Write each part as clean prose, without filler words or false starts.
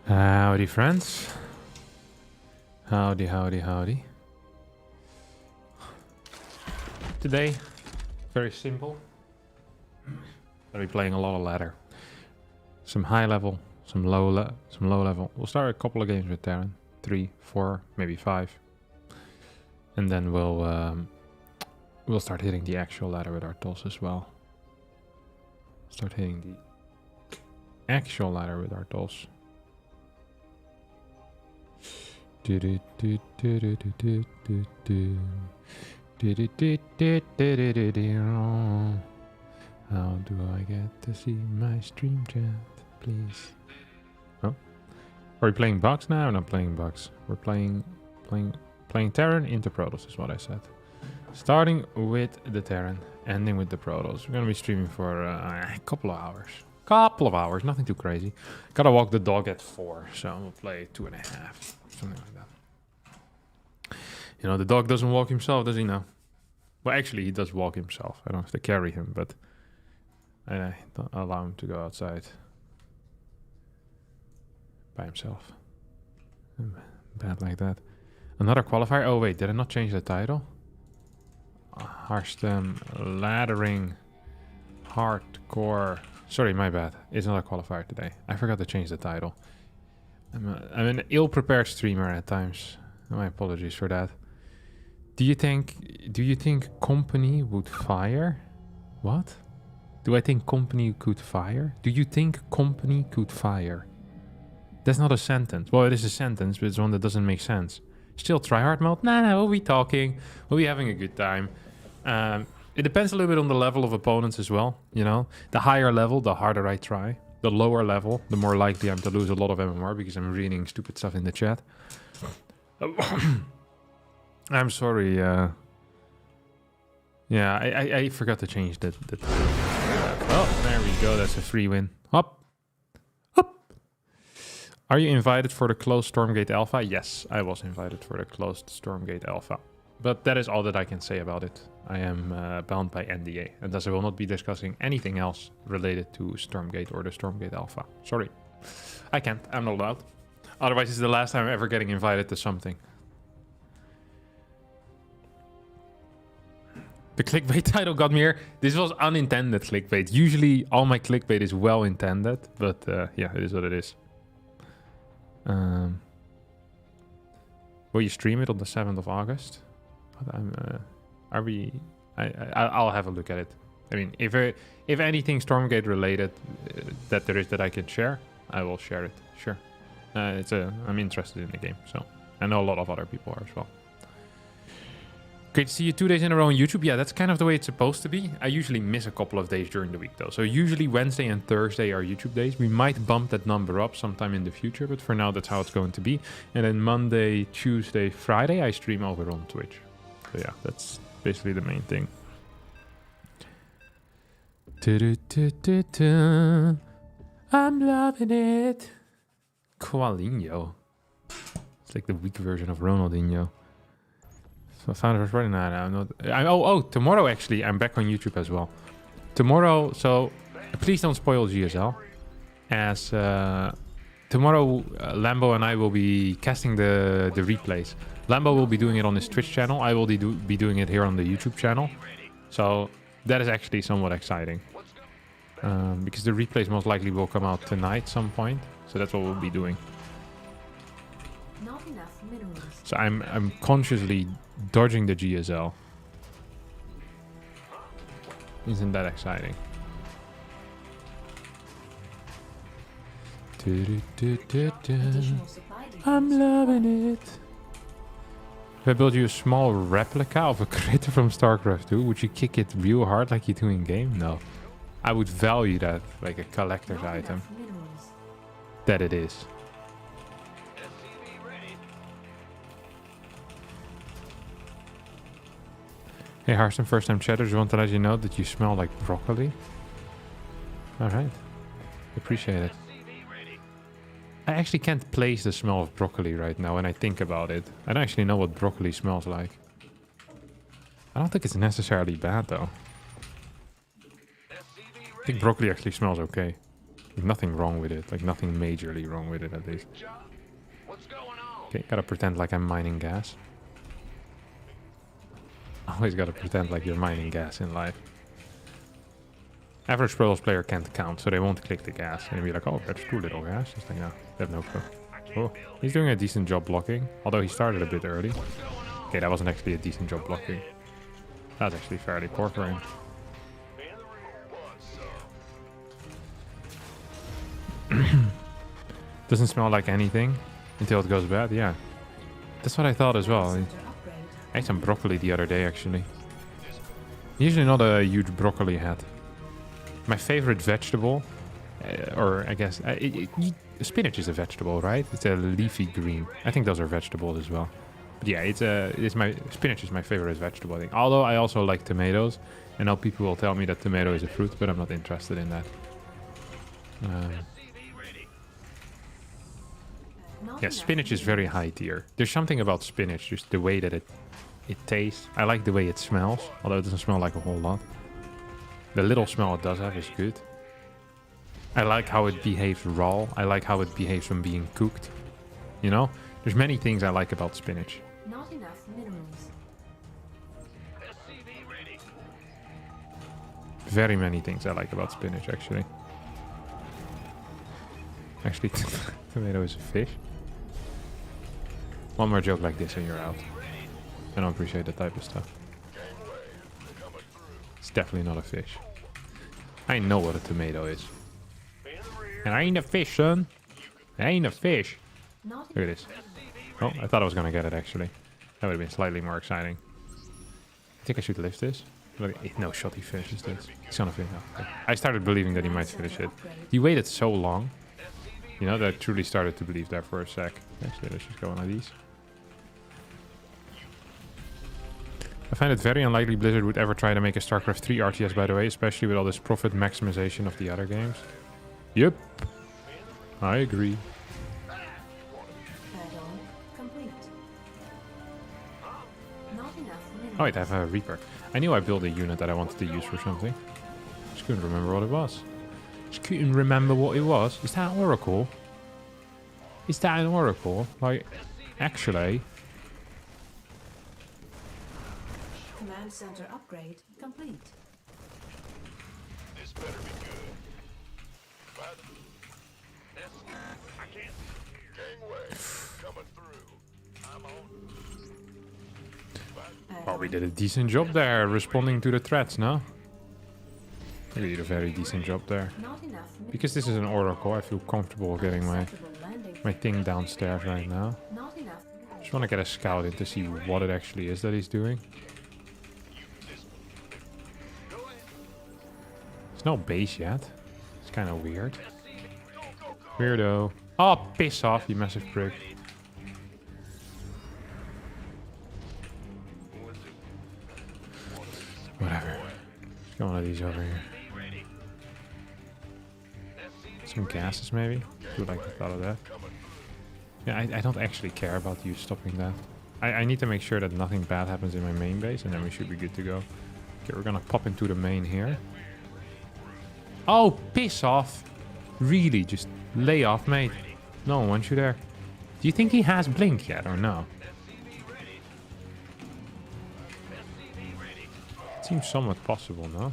Howdy, friends. Howdy, howdy, howdy. Today, very simple. I'll be playing a lot of ladder. Some high level, some low level. We'll start a couple of games with Terran. 3, 4, maybe 5. And then we'll start hitting the actual ladder with our tools as well. Start hitting the actual ladder with our tools. How do I get to see my stream chat, please? Oh, are we playing Bugs now? Or not playing Bugs. We're playing Terran into Protoss is what I said. Starting with the Terran, ending with the Protoss. We're gonna be streaming for a couple of hours. Nothing too crazy. Gotta walk the dog at 4, so we'll play 2.5, something like that. You know, the dog doesn't walk himself, does he now? Well, actually, he does walk himself. I don't have to carry him, but I don't allow him to go outside by himself. Bad like that. Another qualifier. Oh, wait, did I not change the title? Harstem, laddering, hardcore. Sorry, my bad. It's not a qualifier today. I forgot to change the title. I'm an ill-prepared streamer at times. My apologies for that. Do you think company would fire? What? Do I think company could fire? Do you think company could fire? That's not a sentence. Well, it is a sentence, but it's one that doesn't make sense. Still try hard mode? Nah, we'll be talking. We'll be having a good time. It depends a little bit on the level of opponents as well, you know? The higher level, the harder I try. The lower level, the more likely I'm to lose a lot of MMR because I'm reading stupid stuff in the chat. I'm sorry. Yeah, I forgot to change the title. Oh, there we go. That's a free win. Hop. Are you invited for the closed Stormgate Alpha? Yes, I was invited for the closed Stormgate Alpha. But that is all that I can say about it. I am bound by NDA, and thus I will not be discussing anything else related to Stormgate or the Stormgate Alpha. Sorry. I can't. I'm not allowed. Otherwise, it's the last time I'm ever getting invited to something. The clickbait title got me here. This was unintended clickbait. Usually, all my clickbait is well intended, but yeah, it is what it is. Will you stream it on the 7th of August? I'll have a look at it. I mean, if anything Stormgate related that I can share, I will share it. Sure. I'm interested in the game, so I know a lot of other people are as well. Great to see you 2 days in a row on YouTube. Yeah, that's kind of the way it's supposed to be. I usually miss a couple of days during the week though. So usually Wednesday and Thursday are YouTube days. We might bump that number up sometime in the future, but for now that's how it's going to be. And then Monday, Tuesday, Friday, I stream over on Twitch. So yeah, that's basically the main thing. I'm loving it. Qualinho. It's like the weak version of Ronaldinho. So Founders running that. I'm not. Tomorrow actually, I'm back on YouTube as well. Tomorrow, so please don't spoil GSL. As tomorrow, Lambo and I will be casting the replays. Lambo will be doing it on his Twitch channel. I will be doing it here on the YouTube channel. So that is actually somewhat exciting. Because the replays most likely will come out tonight some point. So that's what we'll be doing. Not enough minerals. So I'm consciously dodging the GSL. Isn't that exciting? I'm loving it. If I build you a small replica of a critter from StarCraft 2, would you kick it real hard like you do in game? No. I would value that like a collector's item. That it is. Hey Harstem, first time chatter, just want to let you know that you smell like broccoli. Alright. Appreciate it. I actually can't place the smell of broccoli right now when I think about it. I don't actually know what broccoli smells like. I don't think it's necessarily bad though. I think broccoli actually smells okay. Nothing wrong with it. Like, nothing majorly wrong with it, at least. Okay, gotta pretend like I'm mining gas. Always gotta pretend like you're mining gas in life. Average Protoss player can't count, so they won't click the gas. And be like, oh, that's too little gas. Just like, no, they have no clue. Oh, he's doing a decent job blocking. Although he started a bit early. Okay, that wasn't actually a decent job blocking. That's actually fairly poor for him. Doesn't smell like anything until it goes bad. Yeah, that's what I thought as well. I ate some broccoli the other day, actually. Usually not a huge broccoli head. My favorite vegetable, or I guess spinach is a vegetable, right? It's a leafy green. I think those are vegetables as well. But yeah, spinach is my favorite vegetable, I think. Although I also like tomatoes. I know people will tell me that tomato is a fruit, but I'm not interested in that. Yeah, spinach is very high tier. There's something about spinach, just the way that it tastes. I like the way it smells, although it doesn't smell like a whole lot. The little smell it does have is good. I like how it behaves raw. I like how it behaves when being cooked. You know? There's many things I like about spinach. Not enough minerals. Very many things I like about spinach, actually. Actually, tomato is a fish. One more joke like this and you're out. I don't appreciate that type of stuff. It's definitely not a fish. I know what a tomato is. And I ain't a fish, son. I ain't a fish. Look at this. Oh, I thought I was going to get it, actually. That would have been slightly more exciting. I think I should lift this. No shot he finishes this. He's going to finish it. I started believing that he might finish it. He waited so long. You know, that I truly started to believe that for a sec. Actually, let's just go on like these. I find it very unlikely Blizzard would ever try to make a StarCraft 3 RTS, by the way, especially with all this profit maximization of the other games. Yep. I agree. Oh wait, I have a Reaper. I knew I built a unit that I wanted to use for something. Just couldn't remember what it was. Just couldn't remember what it was. Is that an Oracle? Is that an Oracle? Like, actually... Command center upgrade complete. This better be good. I can't. Gangway coming through. I'm on. Well, we did a decent job there, responding to the threats, no? We did a very decent job there. Because this is an Oracle, I feel comfortable getting my thing downstairs right now. Just want to get a scout in to see what it actually is that he's doing. There's no base yet. It's kind of weird. Weirdo. Oh, piss off, you massive prick. Whatever. Let's get one of these over here. Some gases, maybe? I would like the thought of that. Yeah, I don't actually care about you stopping that. I need to make sure that nothing bad happens in my main base, and then we should be good to go. Okay, we're gonna pop into the main here. Oh, piss off! Really, just lay off, mate. No one wants you there. Do you think he has blink yet, or no? It seems somewhat possible, no?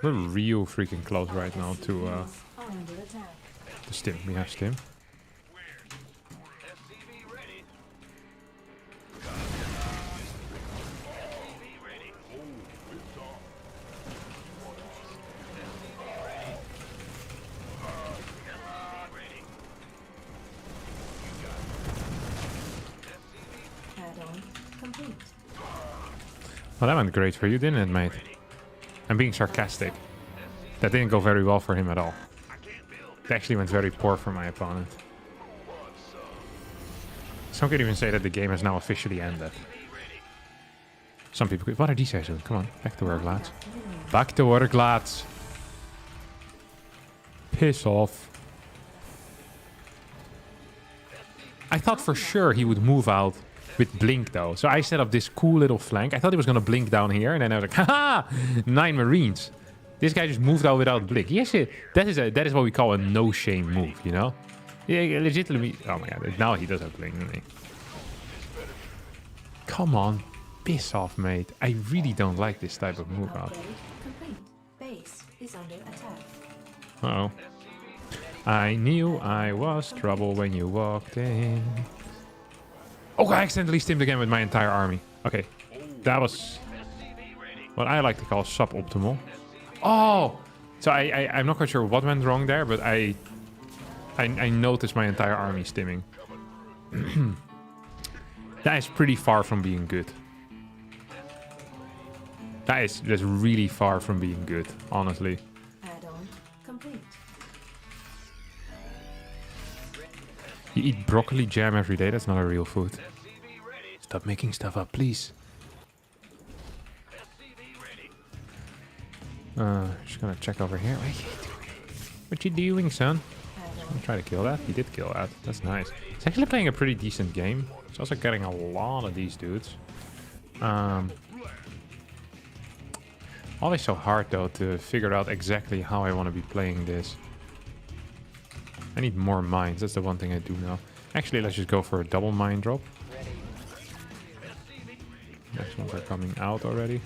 We're real freaking close right now to Stim. We have Stim. Well, that went great for you, didn't it, mate? I'm being sarcastic. That didn't go very well for him at all. It actually went very poor for my opponent. Some could even say that the game has now officially ended. Some people could... What are these guys doing? Come on, back to work, lads. Back to work, lads. Piss off. I thought for sure he would move out with blink, though. So I set up this cool little flank. I thought he was going to blink down here, and then I was like, haha! 9 Marines. This guy just moved out without blink. Yes, that is what we call a no shame move. You know? Yeah, legitimately. Oh my god! Now he does have blink, doesn't he? Come on, piss off, mate. I really don't like this type of move out. Upgrade complete. Base is under attack. Uh oh. I knew I was trouble when you walked in. Oh, I accidentally stimmed again with my entire army. Okay, that was what I like to call suboptimal. Oh, so I'm not quite sure what went wrong there, but I noticed my entire army stimming. That is pretty far from being good. That is just really far from being good, honestly. Add-on complete. You eat broccoli jam every day, that's not a real food. Stop making stuff up, please. Just gonna check over here. What you doing, son? I'm gonna try to kill that. He did kill that. That's nice. He's actually playing a pretty decent game. He's also getting a lot of these dudes. Always so hard though to figure out exactly how I want to be playing this. I need more mines. That's the one thing I do know. Actually, let's just go for a double mine drop. Next ones are coming out already.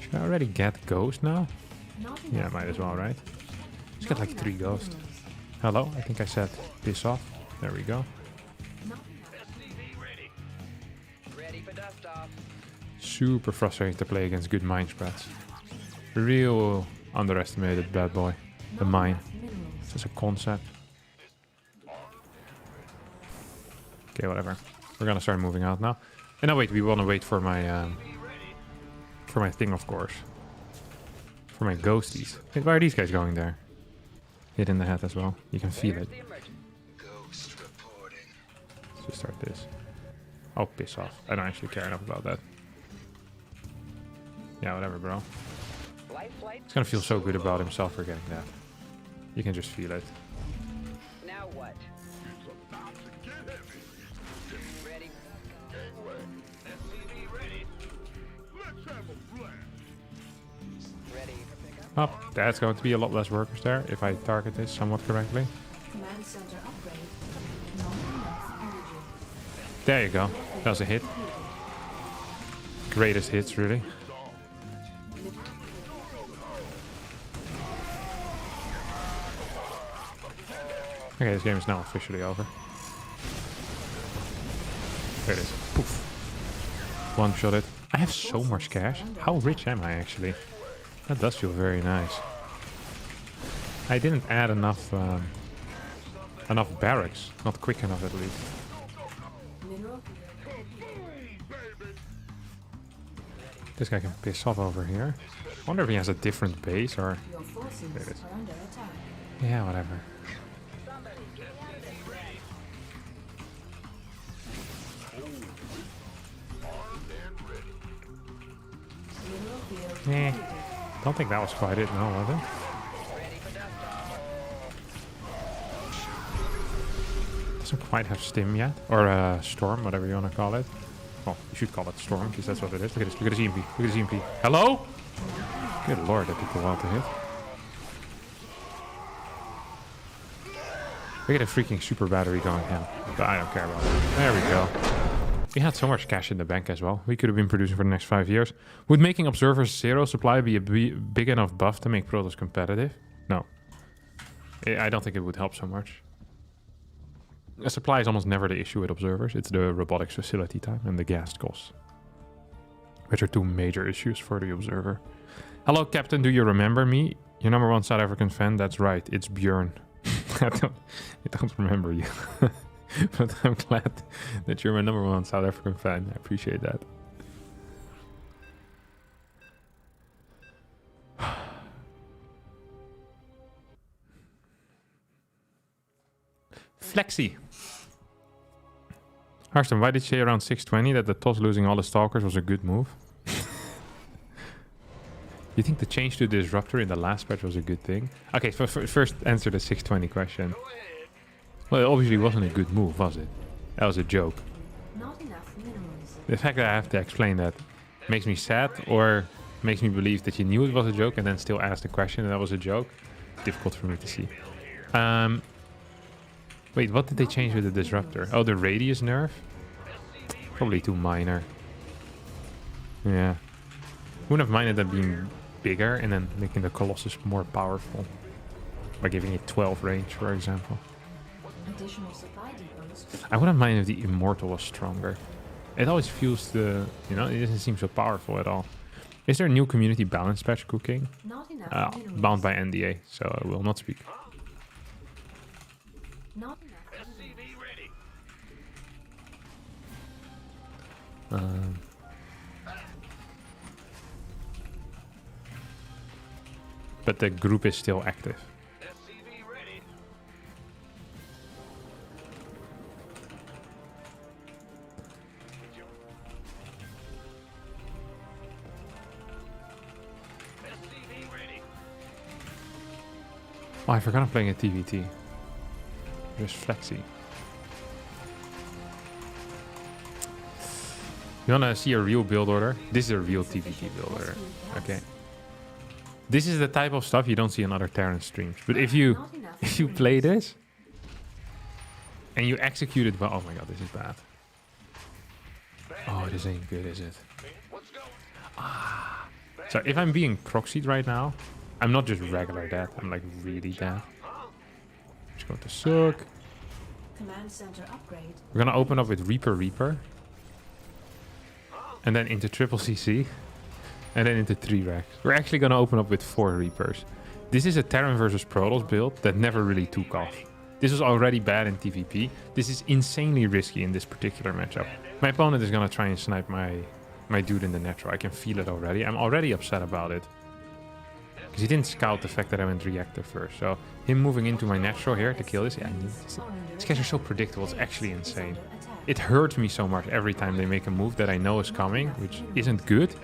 Should I already get ghost now? Yeah, might as well, right? Let's get like 3 ghosts. Hello, I think I said piss off. There we go. Super frustrating to play against good mine spreads. Real underestimated bad boy. The mine. It's just a concept. Okay, whatever. We're gonna start moving out now. And no, wait, we want to wait for my thing, of course. For my ghosties. Wait, why are these guys going there? Hit in the head as well. You can feel it. Let's just start this. Oh, piss off. I don't actually care enough about that. Yeah, whatever, bro. He's gonna feel so good about himself for getting that. You can just feel it. Now what? Ready? Ready. Oh, that's going to be a lot less workers there if I target this somewhat correctly. Command center upgrade. Not enough energy. There you go. That was a hit. Greatest hits, really. Okay, this game is now officially over. There it is. Poof. One-shot it. I have so much cash. How rich am I, actually? That does feel very nice. I didn't add enough barracks. Not quick enough, at least. Mineral. This guy can piss off over here. I wonder if he has a different base, or... Your forces There it is. are under attack. Yeah, whatever. Mineral field Eh. completed. Don't think that was quite it, no, was it? Doesn't quite have stim yet. Or storm, whatever you want to call it. Well, you should call it storm, because that's what it is. Look at this, look at his EMP. Look at his EMP. Hello? Good lord, that took a while to hit. Look at the freaking super battery going down. But I don't care about it. There we go. We had so much cash in the bank as well. We could have been producing for the next 5 years. Would making observers zero supply be a big enough buff to make Protoss competitive? No. I don't think it would help so much. A supply is almost never the issue with observers. It's the robotics facility time and the gas costs, which are 2 major issues for the observer. Hello, Captain. Do you remember me? Your #1 South African fan? That's right. It's Björn. I don't remember you. But I'm glad that you're my #1 South African fan. I appreciate that. Flexi. Harstem, why did you say around 620 that the TOS losing all the stalkers was a good move? You think the change to Disruptor in the last patch was a good thing? Okay, first answer the 620 question. Well, it obviously wasn't a good move, was it? That was a joke. Not enough minerals. The fact that I have to explain that makes me sad or makes me believe that you knew it was a joke and then still asked the question and that was a joke. Difficult for me to see. Wait, what did they change with the Disruptor? Oh, the radius nerf? Probably too minor. Yeah. Wouldn't have minded that being bigger and then making the Colossus more powerful. By giving it 12 range, for example. Additional supply depots. I wouldn't mind if the Immortal was stronger. It always feels the... You know, it doesn't seem so powerful at all. Is there a new community balance patch cooking? Not enough minerals. Bound by NDA, so I will not speak. Not enough. SCV ready. But the group is still active. SCV ready. SCV ready. Oh, I forgot I'm playing a TVT. There's Flexi. You wanna see a real build order? This is a real TVT build order. Okay. This is the type of stuff you don't see on other Terran streams. But if you play this and you execute it well, oh my god, this is bad. Oh, this ain't good, is it? Let's go. So if I'm being proxied right now, I'm not just regular dead. I'm like really dead. Just going to suck. Command center upgrade. We're gonna open up with Reaper. And then into triple CC. And then into 3 racks. We're actually gonna open up with 4 Reapers. This is a Terran versus Protoss build that never really took off. This was already bad in TVP. This is insanely risky in this particular matchup. My opponent is gonna try and snipe my dude in the natural. I can feel it already. I'm already upset about it. Because he didn't scout the fact that I went reactor first. So him moving into my natural here to kill this. Yeah, these guys are so predictable. It's actually insane. It hurts me so much every time they make a move that I know is coming, which isn't good.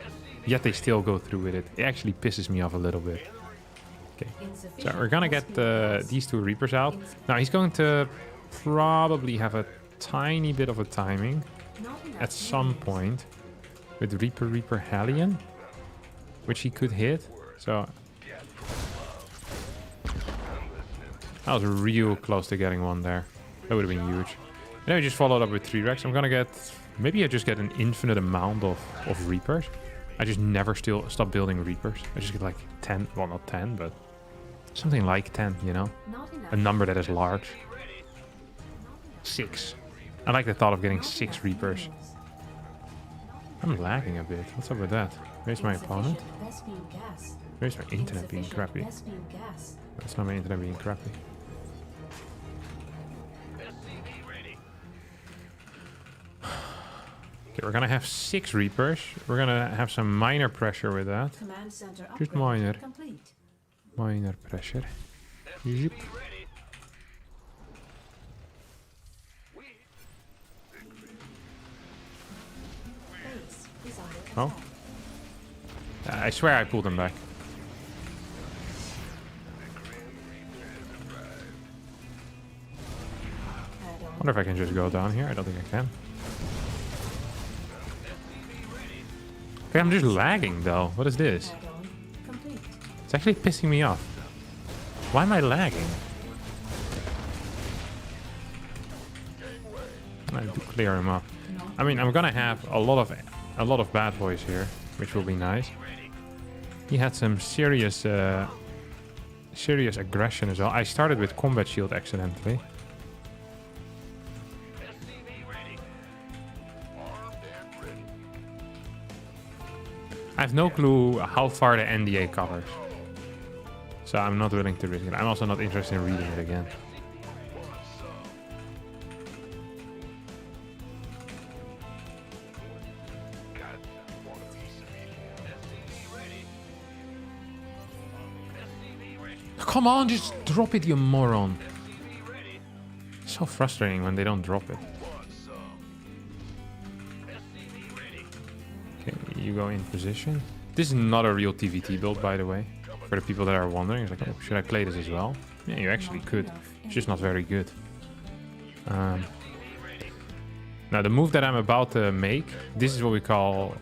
Yet they still go through with it. It actually pisses me off a little bit. Okay, so we're gonna get these 2 Reapers out. Now he's going to probably have a tiny bit of a timing at some point with Reaper Hellion, which he could hit. So I was real close to getting one there. That would have been huge. And then we just followed up with 3 racks. I'm gonna get... Maybe I just get an infinite amount of Reapers. I just never stop building Reapers. I just get like 10. Well, not 10, but something like 10, you know? A number that is large. 6. I like the thought of getting 6 Reapers. I'm lagging a bit. What's up with that? Where's my opponent? Where's my internet being crappy? That's not my internet being crappy. Okay, we're gonna have 6 Reapers. We're gonna have some minor pressure with that. Just minor. Minor pressure. Yep. Oh. I swear I pulled them back. Wonder if I can just go down here. I don't think I can. Okay, I'm just lagging though. What is this? It's actually pissing me off. Why am I lagging? I do clear him up. I mean, I'm gonna have a lot of bad boys here, which will be nice. He had some serious aggression as well. I started with combat shield accidentally. I have no clue how far the NDA covers. So I'm not willing to risk it. I'm also not interested in reading it again. Come on, just drop it, you moron. So frustrating when they don't drop it. Okay, you go in position. This is not a real TVT build, by the way. For the people that are wondering, it's like, oh, should I play this as well? Yeah, you actually could. It's just not very good. Now, the move that I'm about to make, this is what we call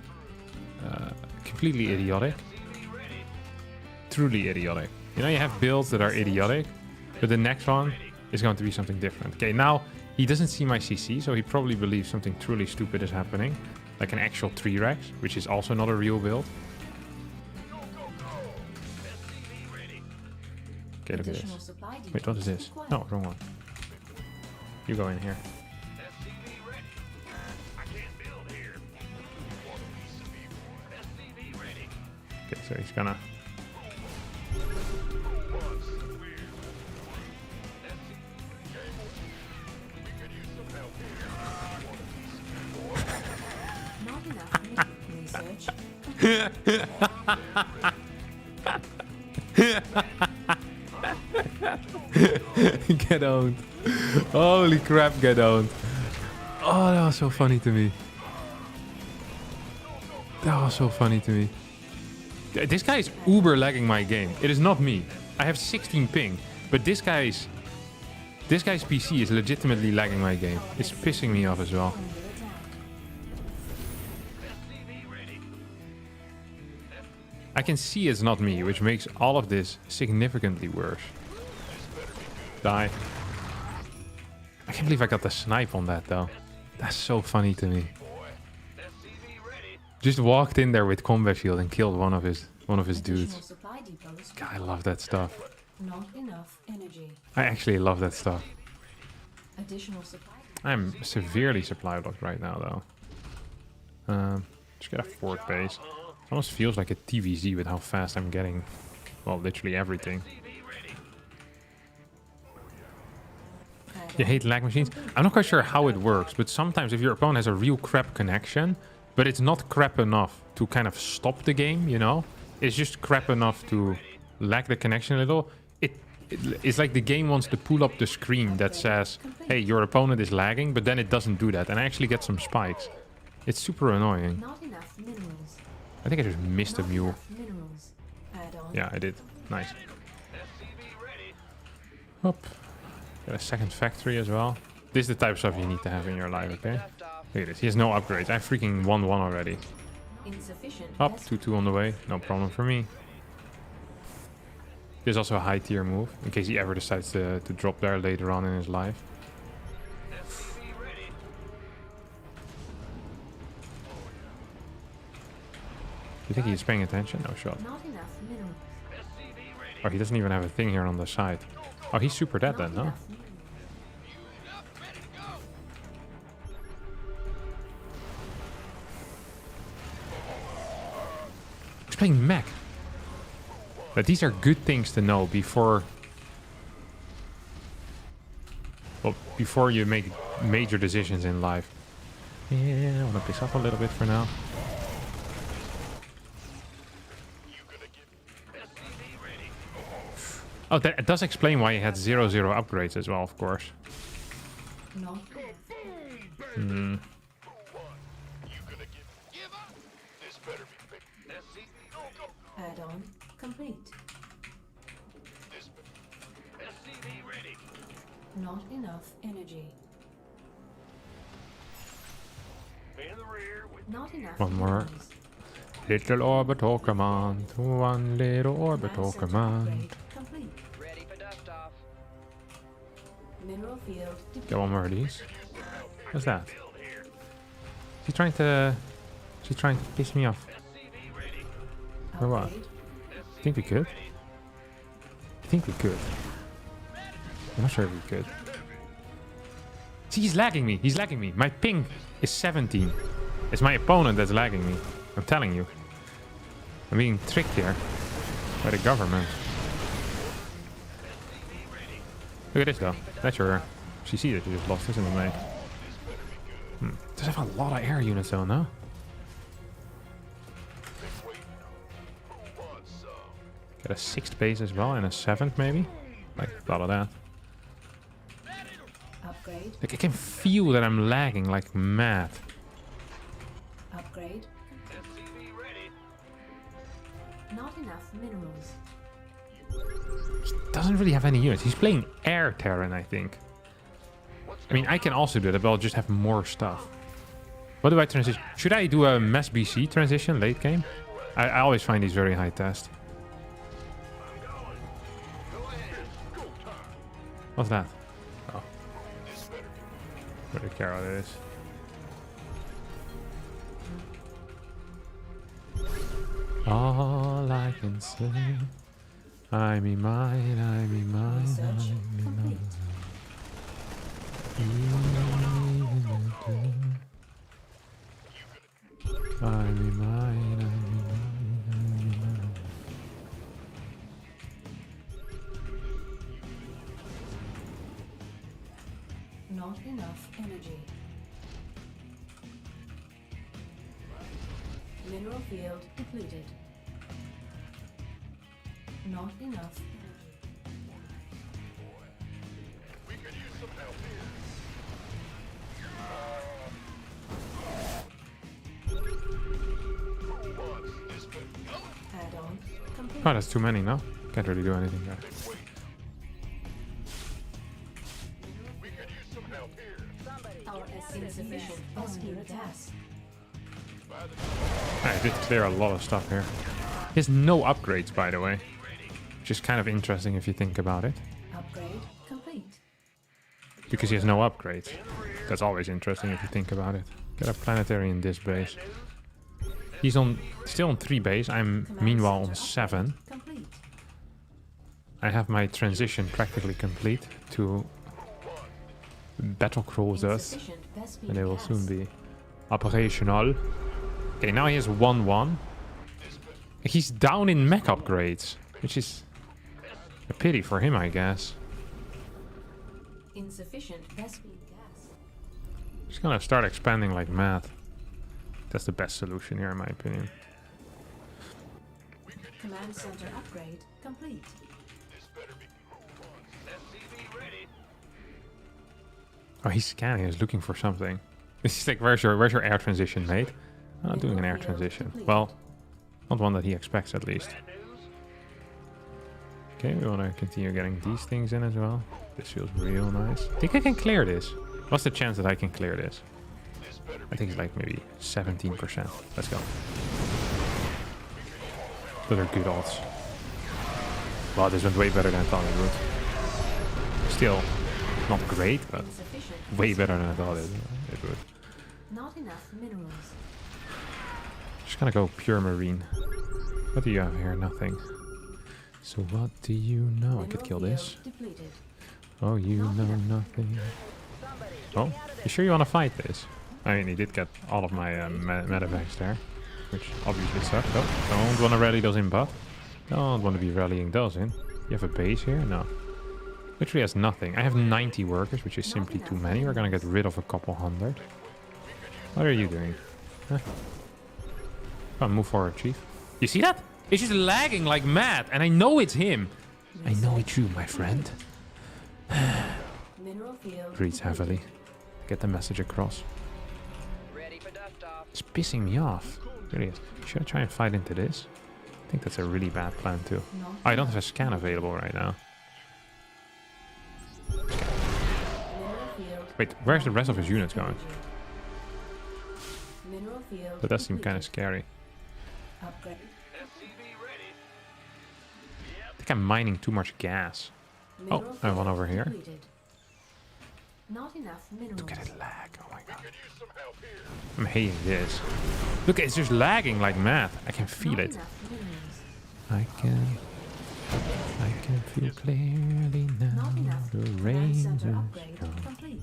completely idiotic. truly idiotic. You know, you have builds that are idiotic, but the next one is going to be something different. Okay, now he doesn't see my CC, so he probably believes something truly stupid is happening. Like an actual 3-Rex, which is also not a real build. Okay, look at this. Additional supply Wait, what is this? depots No, wrong one. You go in here. SCV ready. I can't build here. SCV ready. Okay, so he's gonna... Not enough research. Get owned. Holy crap, get owned. Oh, that was so funny to me. That was so funny to me. This guy is uber lagging my game. It is not me. I have 16 ping, but this guy's PC is legitimately lagging my game. It's pissing me off as well. I can see it's not me, which makes all of this significantly worse. Die. I can't believe I got the snipe on that though. That's so funny to me. Just walked in there with combat shield and killed one of his Additional dudes. supply depots. God, I love that stuff. Not enough energy. I actually love that stuff. Additional supply. I'm severely supply blocked right now though. Just get a fort base. Almost feels like a TVZ with how fast I'm getting, well, literally everything. You hate lag machines? I'm not quite sure how it works, but sometimes if your opponent has a real crap connection, but it's not crap enough to kind of stop the game, you know? It's just crap enough to lag the connection a little. It's like the game wants to pull up the screen that says, hey, your opponent is lagging, but then it doesn't do that, and I actually get some spikes. It's super annoying. Not enough minerals. I think I just missed a Not mule. enough minerals. Add on. Yeah, I did. Nice. Hop. Got a second factory as well. This is the type of stuff you need to have in your life, okay? Look at this. He has no upgrades. I have freaking 1-1 already. Insufficient. Up, S- 2-2 on the way. No problem for me. There's also a high tier move, in case he ever decides to drop there later on in his life. You think he's paying attention? No shot. Not enough minerals. Oh, he doesn't even have a thing here on the side. Oh, he's super dead then, Not no? enough minerals. He's playing mech. But these are good things to know before... Well, before you make major decisions in life. Yeah, I want to piss off a little bit for now. Oh, that does explain why he had 0-0 upgrades as well, of course. Not Hmm. add on complete. Not enough energy. Not enough. One more. minerals. Little orbital command. One little orbital Land center command. upgrade complete. Ready for dust off. Mineral field depleted. Get one more of these. What's that? Is he trying to piss me off? Or what? Upgrade. Think we could? I think we could. I'm not sure if we could. See, he's lagging me. He's lagging me. My ping is 17. It's my opponent that's lagging me. I'm telling you. I'm being tricked here by the government. Look at this though. That's your CC that you just lost, isn't it, mate? Does have a lot of air units though, no? Get a 6th base as well and a 7th maybe? Like a lot of that. Upgrade. Like I can feel that I'm lagging like mad. Upgrade. Not enough minerals. He doesn't really have any units. He's playing Air Terran, I think. I mean, I can also do that, but I'll just have more stuff. What do I transition? Should I do a mass BC transition late game? I always find these very high test. What's that? Oh. Really care what it is. All I can say, I be mine, I be mine, Research I be complete. mine. I be mine, I be mine, I be mine. Not enough energy. Mineral field depleted. Not enough energy. We could use some help here. Who wants this bit? Add-on complete. Oh, that's too many, no? Can't really do anything there. We could use some help here. Our insufficient rescue task. I did clear a lot of stuff here. He has no upgrades, by the way. Which is kind of interesting if you think about it. Upgrade complete. Because he has no upgrades. That's always interesting if you think about it. Get a planetary in this base. He's still on 3 base. I'm Command meanwhile on center 7. Complete. I have my transition practically complete to battle cruisers. Insufficient Vespene And they will gas. soon be operational. Okay, now he has 1-1. He's down in mech upgrades, which is a pity for him, I guess. Insufficient Vespene gas. He's gonna start expanding like mad. That's the best solution here, in my opinion. Command center upgrade complete. SCV ready. Oh, he's scanning. He's looking for something. This is like, where's your air transition, mate? I'm not doing an air transition. Well, not one that he expects, at least. Okay, we want to continue getting these things in as well. This feels real nice. I think I can clear this. What's the chance that I can clear this? I think it's like maybe 17%. Let's go. Those are good odds. Wow, this went way better than I thought it would. Still, not great, but Insufficient way Vespene better than I gas. thought it would. Not enough minerals. Just gonna go pure marine. What do you have here? Nothing. So what do you know? I could kill this. Depleted. Oh, you know nothing. Oh, you sure you want to fight this? I mean, he did get all of my medevacs there, which obviously sucked. Oh, don't want to rally those in, but don't want to be rallying those in. You have a base here? No. Literally has nothing. I have 90 workers, which is simply too many. We're gonna get rid of a couple hundred. What are you doing? Huh? Come on, move forward, chief. You see that? It's just lagging like mad, and I know it's him. I know it's you, my friend. Mineral field. Breathes heavily. Get the message across. Ready for dust off. It's pissing me off. Really is. Should I try and fight into this? I think that's a really bad plan too. Not Oh, I don't have a scan available right now. mineral field. Wait, where's the rest of his units going? Mineral field. That does seem kind of depleted. scary. Upgrade. SCV ready. I think I'm mining too much gas. Mineral I have one field over here. depleted. Not enough minerals. Look at it lag. Oh my god. Could use some help here. I'm hating this. Look, it's just lagging like mad. I can feel Not it. enough minerals. I can feel clearly now. Not enough. The Command range center is upgrade gone. complete.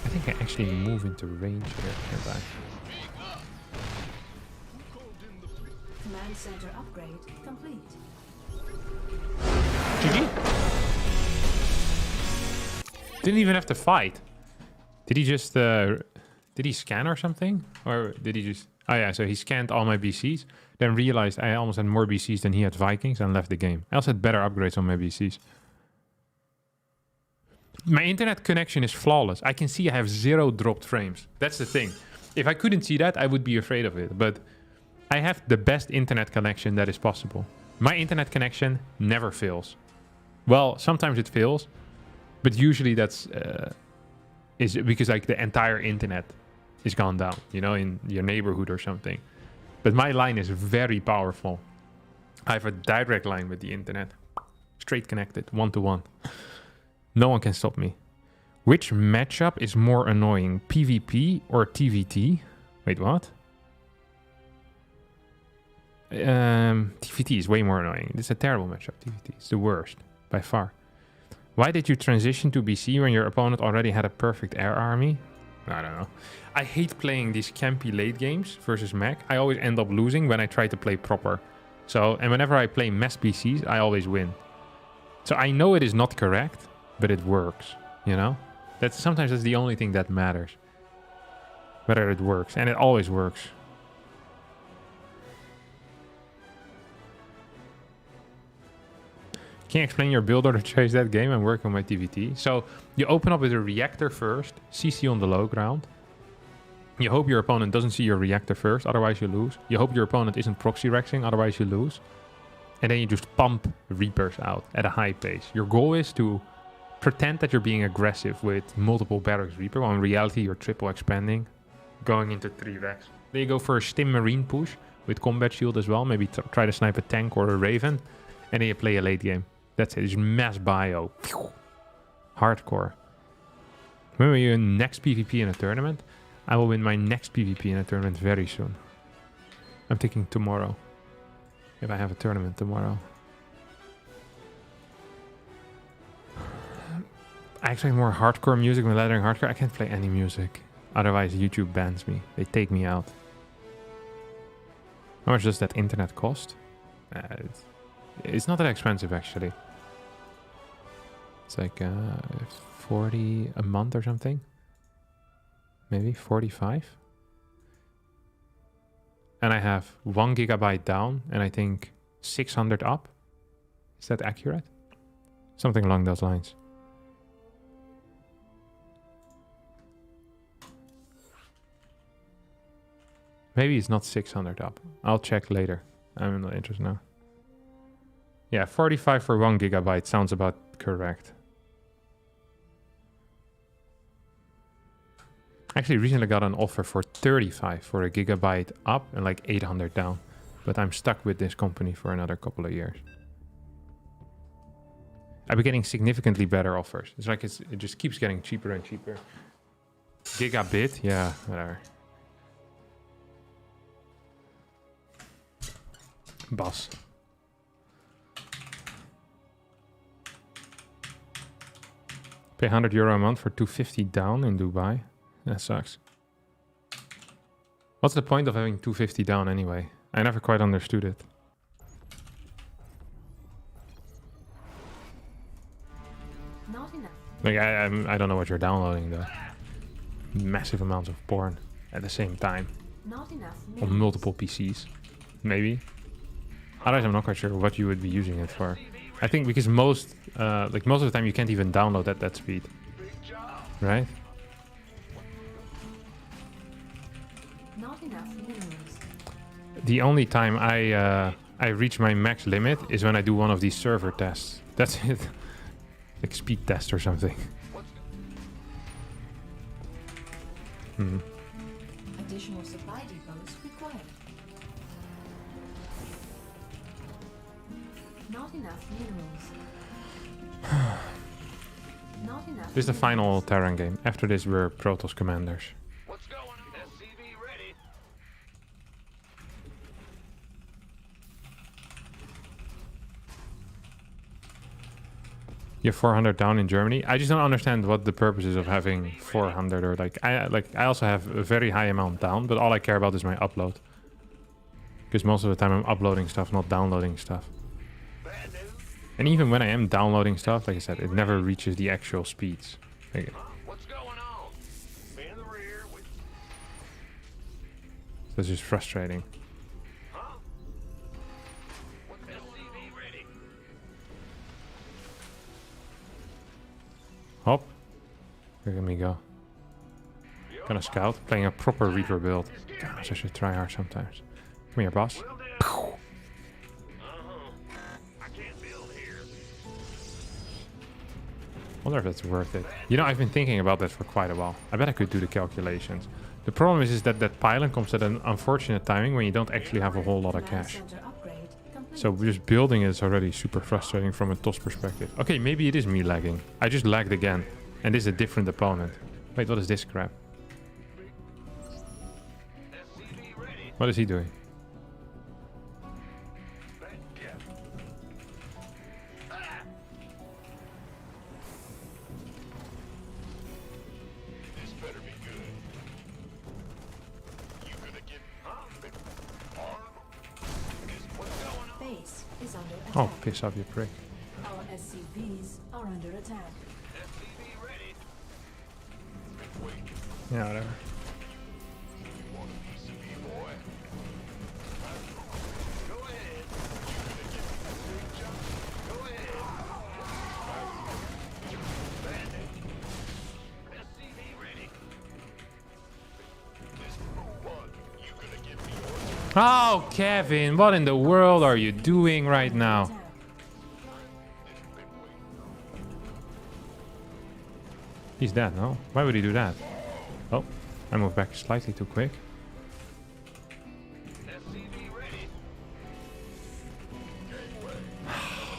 I think I actually move into range here, can't I? Command center upgrade complete. GG. Didn't even have to fight. Did he just did he scan or something? Or did he just... Oh yeah, so he scanned all my BCs, then realized I almost had more BCs than he had Vikings and left the game. I also had better upgrades on my BCs. My internet connection is flawless. I can see I have 0 dropped frames. That's the thing. If I couldn't see that, I would be afraid of it. But I have the best internet connection that is possible. My internet connection never fails. Well, sometimes it fails, but usually that's is because like the entire internet is gone down, you know, in your neighborhood or something. But my line is very powerful. I have a direct line with the internet, straight connected, 1-to-1. No one can stop me. Which matchup is more annoying, PvP or TVT? Wait, what? TVT is way more annoying. This is a terrible matchup. TVT is the worst by far. Why did you transition to BC when your opponent already had a perfect air army? I don't know. I hate playing these campy late games versus mech. I always end up losing when I try to play proper. So, and whenever I play mess BCs, I always win. So I know it is not correct, but it works, you know? Sometimes that's the only thing that matters. Whether it works, and it always works. Can you explain your build order to chase that game? I'm working on my TVT. So you open up with a reactor first, CC on the low ground. You hope your opponent doesn't see your reactor first, otherwise you lose. You hope your opponent isn't proxy rexing, otherwise you lose. And then you just pump Reapers out at a high pace. Your goal is to pretend that you're being aggressive with multiple Barracks Reaper, while in reality you're triple expanding, going into 3 Rex. Then you go for a Stim Marine push with combat shield as well. Maybe try to snipe a tank or a Raven. And then you play a late game. That's it. It's mass bio. Hardcore. When will you win next PvP in a tournament? I will win my next PvP in a tournament very soon. I'm thinking tomorrow. If I have a tournament tomorrow. I expect more hardcore music when lettering hardcore. I can't play any music. Otherwise YouTube bans me. They take me out. How much does that internet cost? It's not that expensive actually. It's like 40 a month or something. Maybe 45. And I have 1 gigabyte down and I think 600 up. Is that accurate? Something along those lines. Maybe it's not 600 up. I'll check later. I'm not interested now. Yeah, 45 for 1 gigabyte sounds about correct. Actually, recently got an offer for 35 for a gigabyte up and like 800 down. But I'm stuck with this company for another couple of years. I've been getting significantly better offers. It's like it just keeps getting cheaper and cheaper. Gigabit, yeah, whatever. Boss. Pay €100 a month for 250 down in Dubai. That sucks. What's the point of having 250 down anyway? I never quite understood it. Not enough. Like I don't know what you're downloading though. Massive amounts of porn at the same time. Not enough. On multiple PCs. Maybe. Otherwise I'm not quite sure what you would be using it for. I think because most of the time you can't even download at that speed. Right? Not enough minerals. The only time I reach my max limit is when I do one of these server tests. That's it. Like speed test or something. Additional supply depots required. Not enough minerals. Not enough. This is the final Terran game. After this we're Protoss commanders. What's going on? SCV ready. You have 400 down in Germany. I just don't understand what the purpose is of having 400 or I also have a very high amount down, but all I care about is my upload. Because most of the time I'm uploading stuff, not downloading stuff. Bad news. And even when I am downloading stuff, like I said, it never reaches the actual speeds. Like, What's going on? Be in the rear with that's just frustrating. huh? What's SCV ready? Hop. Look at me go. Gonna scout, playing a proper Reaper build. Gosh, I should try hard sometimes. Come here, boss. Will do. I can't build here. Wonder if that's worth it. You know, I've been thinking about that for quite a while. I bet I could do the calculations. The problem is that that pylon comes at an unfortunate timing when you don't actually have a whole lot of Command cash. center upgrade complete. So just building is already super frustrating from a toss perspective. Okay, maybe it is me lagging. I just lagged again. And this is a different opponent. Wait, what is this crap? SCV ready. What is he doing? Yeah. This better be good. You gonna get arm? What's going on? Base is under attack. Oh, piss off, you prick. Our SCVs are under attack. SCV ready. Wait. Yeah, whatever. You want a piece of me, boy? Go ahead. Go ahead. Bandit. SCV ready. This one. You gonna give me yours? Oh, Kevin, what in the world are you doing right now? Attack. He's dead, no? Why would he do that? Oh, I moved back slightly too quick. SCV ready.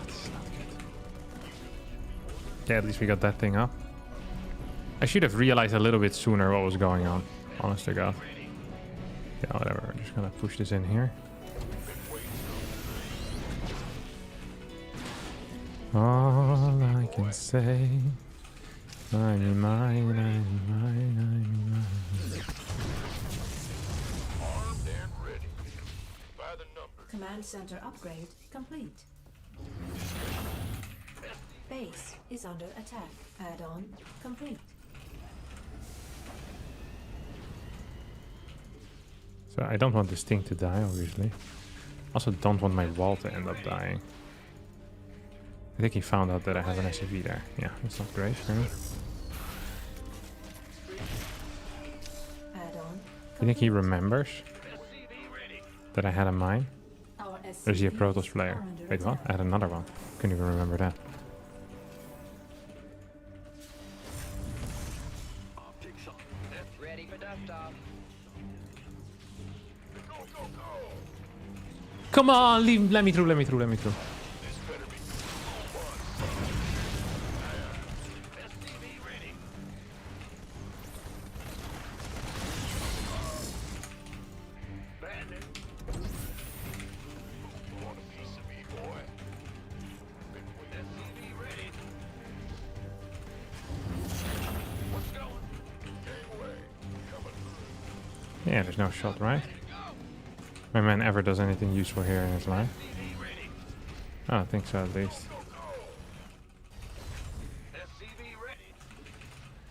This is not good. Yeah, at least we got that thing up. I should have realized a little bit sooner what was going on. Honest to God. Yeah, whatever. We're just gonna push this in here. All I can say. I'm mine. Armed and ready. By the numbers. Command center upgrade complete. Base is under attack. Add-on complete. So I don't want this thing to die, obviously. Also don't want my wall to end up dying. I think he found out that I have an SCV there. Yeah, that's not great for me. Add-on. You think he remembers SCV ready. that I had a mine? Our Or is he a SCVs Protoss player? are under Wait, what? attack. I had another one. Couldn't even remember that. Optics on. Ready for dust off. Go, go, go. Come on, let me through. This better be SCV ready. Bandit. Want a piece of me, boy? SCV ready. What's going? Gangway. Coming through. Yeah, there's no shot, right? My man ever does anything useful here in his life. SCV ready. I don't think so, at least. Go, go. SCV ready.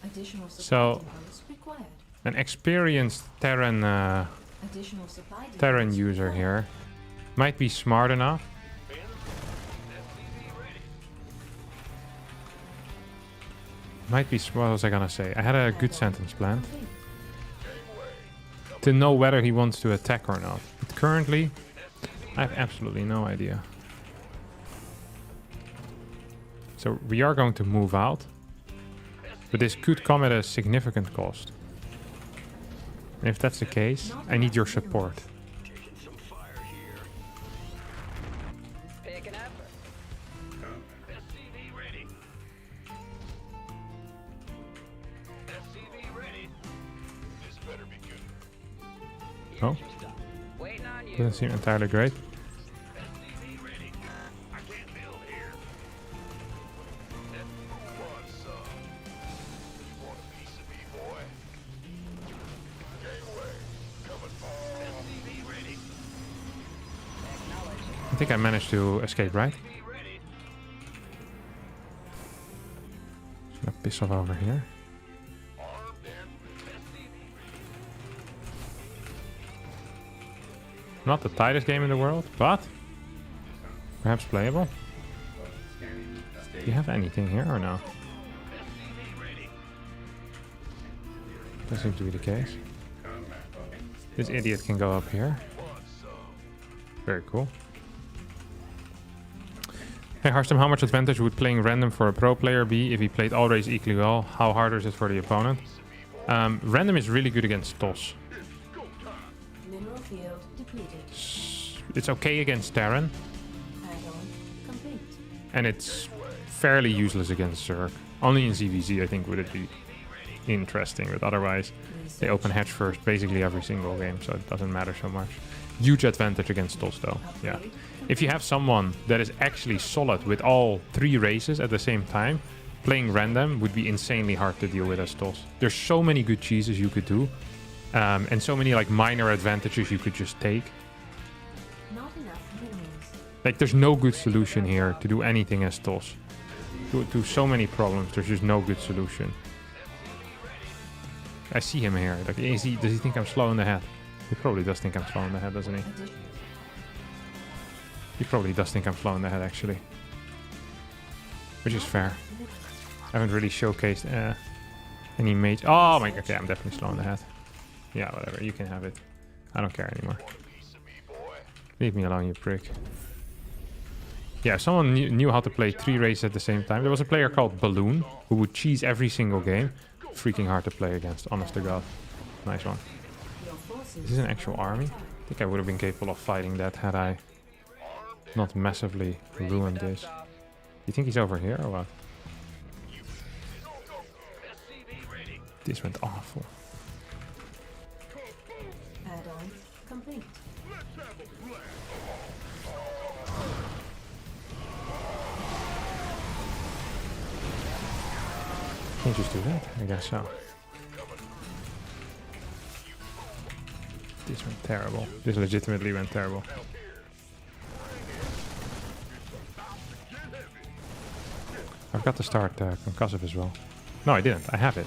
Additional supply So- depots required. An experienced Terran Additional supply Terran depots user required. here might be smart enough. SCV ready. Might be. What was I gonna say? I had a good Add-on sentence planned complete. to know whether he wants to attack or not. But currently, I have absolutely no idea. So we are going to move out, but this could come at a significant cost. And if that's the case, I need your support. Taking some fire here. Picking up. SCV ready. SCV ready. This better be good. Here's Oh. your stuff. Waiting on you. Doesn't seem entirely great. SCV ready. I can't build here. What's up? You want a piece of me, boy? Gangway. Coming. SCV ready. I think I managed to escape, right? SCV ready. Just gonna piss off over here. Armed and SCV ready. Not the tightest game in the world, but perhaps playable. Do you have anything here or no? SCV ready. That seems to be the case. This idiot can go up here. What's up? Very cool. Hey Harstem, how much advantage would playing random for a pro player be if he played all race equally well? How harder is it for the opponent? Random is really good against toss. Mineral field depleted. It's okay against Terran. And it's fairly useless against Zerg. Only in ZVZ I think would it be interesting, but otherwise they open hatch first basically every single game, so it doesn't matter so much. Huge advantage against Stos though, yeah. If you have someone that is actually solid with all 3 races at the same time, playing random would be insanely hard to deal with as Stos. There's so many good cheeses you could do, and so many like minor advantages you could just take. Not enough minerals. Like there's no good solution here to do anything as Stos. To so many problems, there's just no good solution. I see him here. Like, does he think I'm slow in the head? He probably does think I'm slow in the head, doesn't he? He probably does think I'm slow in the head, actually. Which is fair. I haven't really showcased any mage. Oh my god, okay, I'm definitely slow in the head. Yeah, whatever, you can have it. I don't care anymore. Leave me alone, you prick. Yeah, if someone knew how to play 3 races at the same time. There was a player called Balloon who would cheese every single game. Freaking hard to play against, honest to god. Nice one. Is this an actual army? I think I would have been capable of fighting that had I not massively ruined this. You think he's over here or what? This went awful. Add-on complete. Can't just do that? I guess so. This went terrible. This legitimately went terrible. I've got to start concussive as well. No, I didn't. I have it.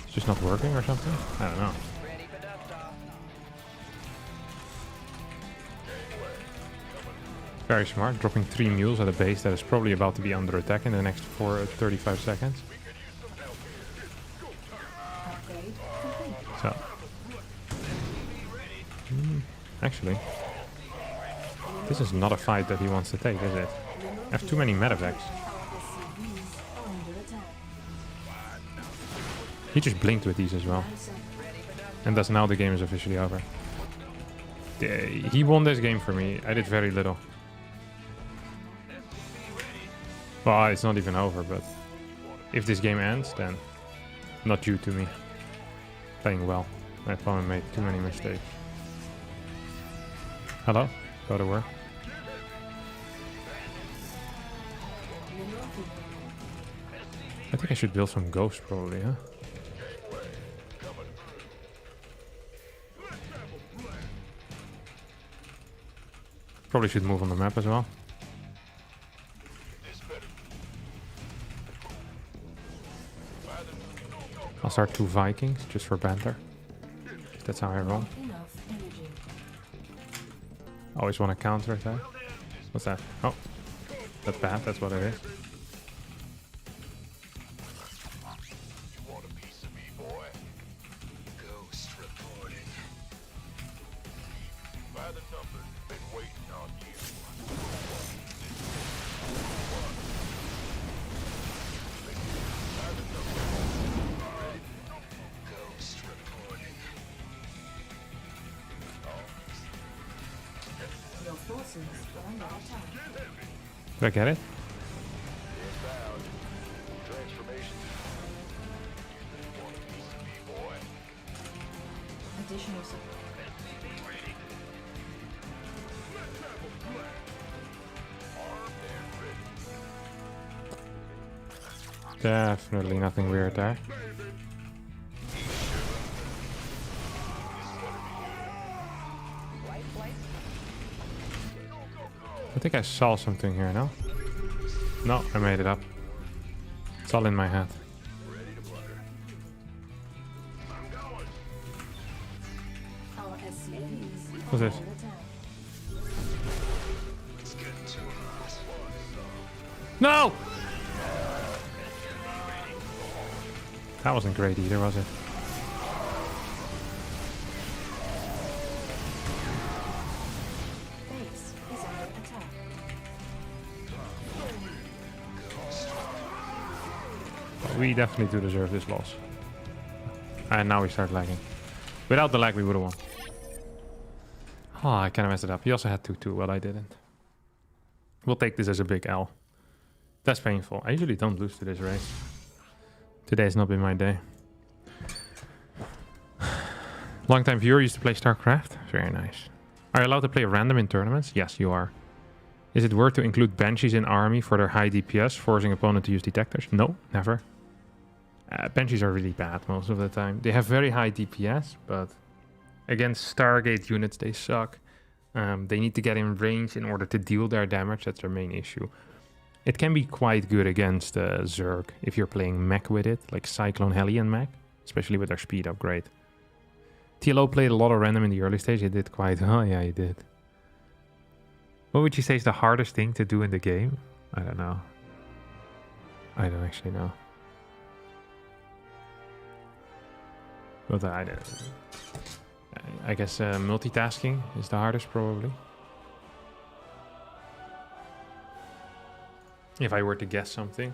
It's just not working or something? I don't know. Ready for dust-off. Very smart. Dropping 3 mules at a base that is probably about to be under attack in the next 35 seconds. Upgrade complete. So. Actually. This is not a fight that he wants to take, is it? I have too many medevacs. He just blinked with these as well. And thus now the game is officially over. He won this game for me. I did very little. Well, it's not even over, but if this game ends, then not due to me playing well. My opponent made too many mistakes. Hello? Go to work. I think I should build some ghosts probably, huh? Probably should move on the map as well. I'll start 2 Vikings just for banter. That's how I roll. Enough energy. Always want to counter attack. What's that? Oh, that's bad. That's what it is. You want a piece of me, boy? Ghost reporting. By the numbers, been waiting on you. By the numbers. Ghost reporting. Your forces are under attack. Did I get it? Inbound. Transformation. You want a piece of me, boy? Additional support. Definitely nothing weird there. I think I saw something here, no? No, I made it up. It's all in my head. Our SCVs What's this? under attack. No! That wasn't great either, was it? Base is under attack. We definitely do deserve this loss. And now we start lagging. Without the lag, we would have won. Oh, I kind of messed it up. He also had 2-2. Well, I didn't. We'll take this as a big L. That's painful. I usually don't lose to this race. Today has not been my day. Long-time viewer used to play StarCraft. Very nice. Are you allowed to play random in tournaments? Yes, you are. Is it worth to include Banshees in army for their high DPS, forcing opponent to use detectors? No, never. Banshees are really bad most of the time. They have very high DPS, but against Stargate units, they suck. They need to get in range in order to deal their damage. That's their main issue. It can be quite good against Zerg if you're playing mech with it, like Cyclone Hellion mech, especially with their speed upgrade. TLO played a lot of random in the early stage. He did quite well. Yeah, he did. What would you say is the hardest thing to do in the game? I don't know. I don't actually know. But I guess multitasking is the hardest probably. If I were to guess something.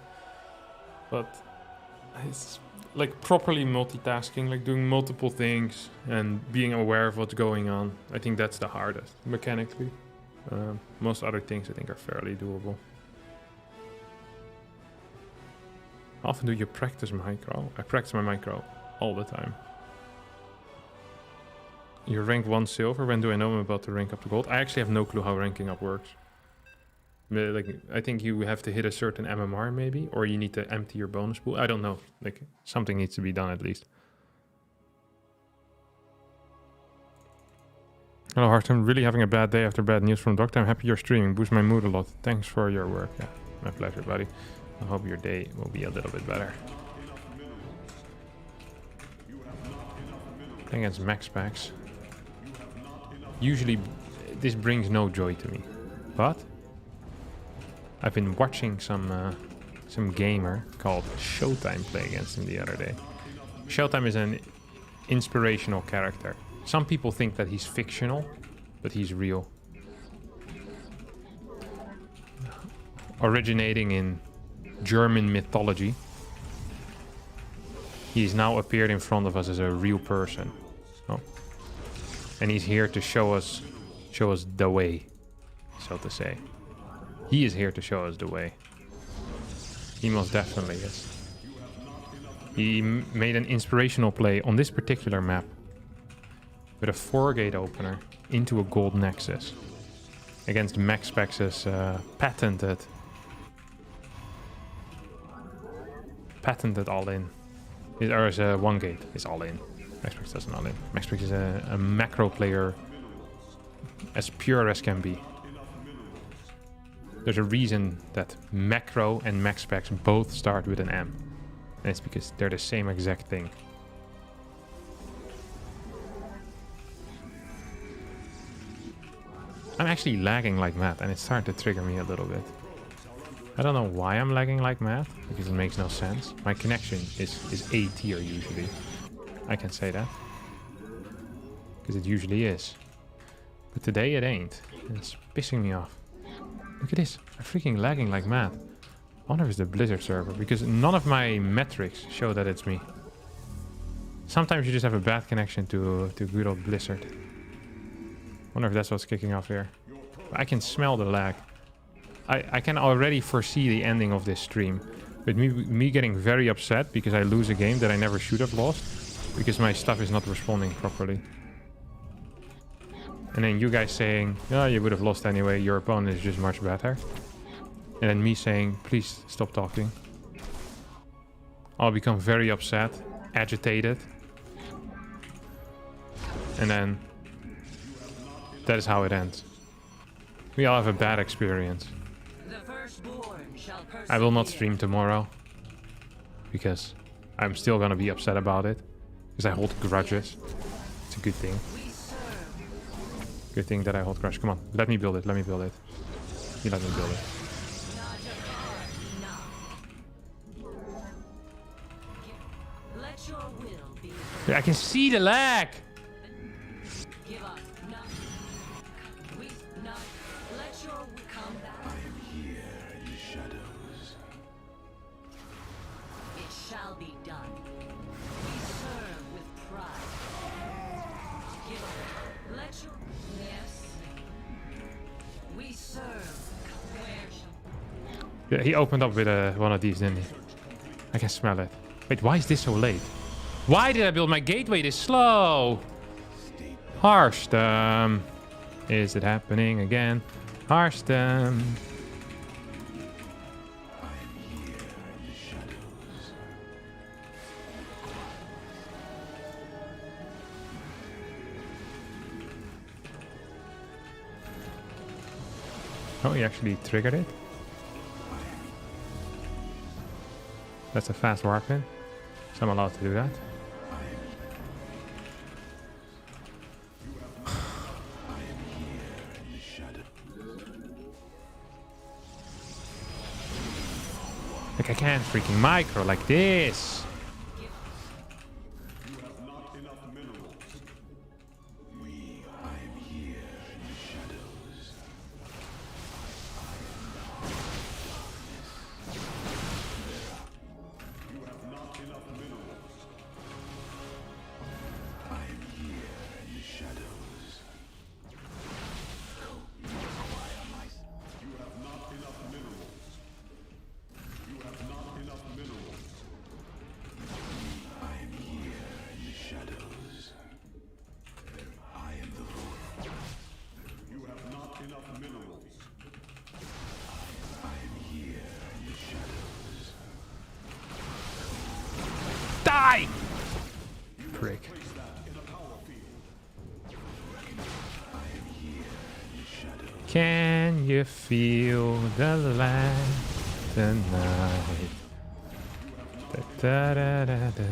But it's like properly multitasking, like doing multiple things and being aware of what's going on. I think that's the hardest mechanically. Most other things I think are fairly doable. How often do you practice micro? I practice my micro all the time. You rank 1 silver. When do I know I'm about to rank up to gold? I actually have no clue how ranking up works. But like, I think you have to hit a certain MMR maybe, or you need to empty your bonus pool. I don't know. Like, something needs to be done at least. Hello Harstem, really having a bad day after bad news from doctor. I'm happy you're streaming. Boosts my mood a lot. Thanks for your work. Yeah, my pleasure, buddy. I hope your day will be a little bit better. Against max packs. Usually this brings no joy to me, but I've been watching some gamer called Showtime play against him the other day. Showtime is an inspirational character. Some people think that he's fictional, but he's real. Originating in German mythology, he's now appeared in front of us as a real person. Oh. And he's here to show us the way, so to say. He is here to show us the way. He most definitely is. He made an inspirational play on this particular map with a 4-gate opener into a gold nexus against MaxPax's patented all-in. Or is a 1-gate is all-in. MaxPax doesn't all-in. MaxPax is a macro player as pure as can be. There's a reason that macro and MaxPax both start with an M. And it's because they're the same exact thing. I'm actually lagging like mad, and it's starting to trigger me a little bit. I don't know why I'm lagging like mad, because it makes no sense. My connection is A tier usually. I can say that. Because it usually is. But today it ain't. And it's pissing me off. Look at this. I'm freaking lagging like mad. I wonder if it's the Blizzard server, because none of my metrics show that it's me. Sometimes you just have a bad connection to good old Blizzard. Wonder if that's what's kicking off here. I can smell the lag. I can already foresee the ending of this stream. With me getting very upset because I lose a game that I never should have lost. Because my stuff is not responding properly. And then you guys saying, oh, you would have lost anyway, your opponent is just much better. And then me saying, please stop talking. I'll become very upset, agitated. And then that is how it ends. We all have a bad experience. I will not stream tomorrow. Because I'm still gonna be upset about it. Because I hold grudges. It's a good thing. Good thing that I hold grudges. Come on, let me build it, let me build it. You let me build it. Yeah, I can see the lag! Yeah, he opened up with one of these, didn't he? I can smell it. Wait, why is this so late? Why did I build my gateway this slow? Harstem. Is it happening again? Harstem. Oh, he actually triggered it. That's a fast warp in. So I'm allowed to do that. Like I can't freaking micro like this. Die! Prick. Can you feel the light tonight? Da, da, da, da.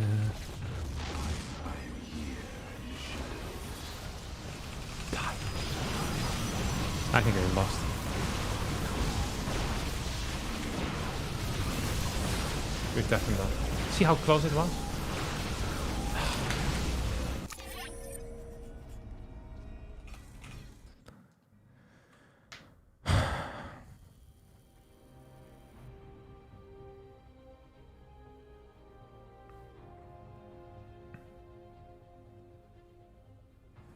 Die. I think I lost. We've definitely done. See how close it was?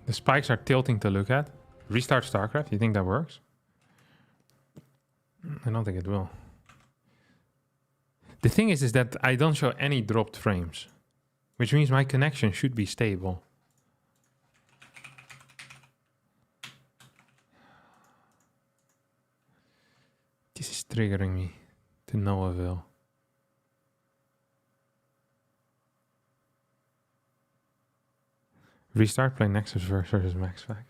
The spikes are tilting to look at. Restart StarCraft, you think that works? I don't think it will. The thing is that I don't show any dropped frames, which means my connection should be stable. This is triggering me to no avail. Restart, play Nexus versus MaxFax.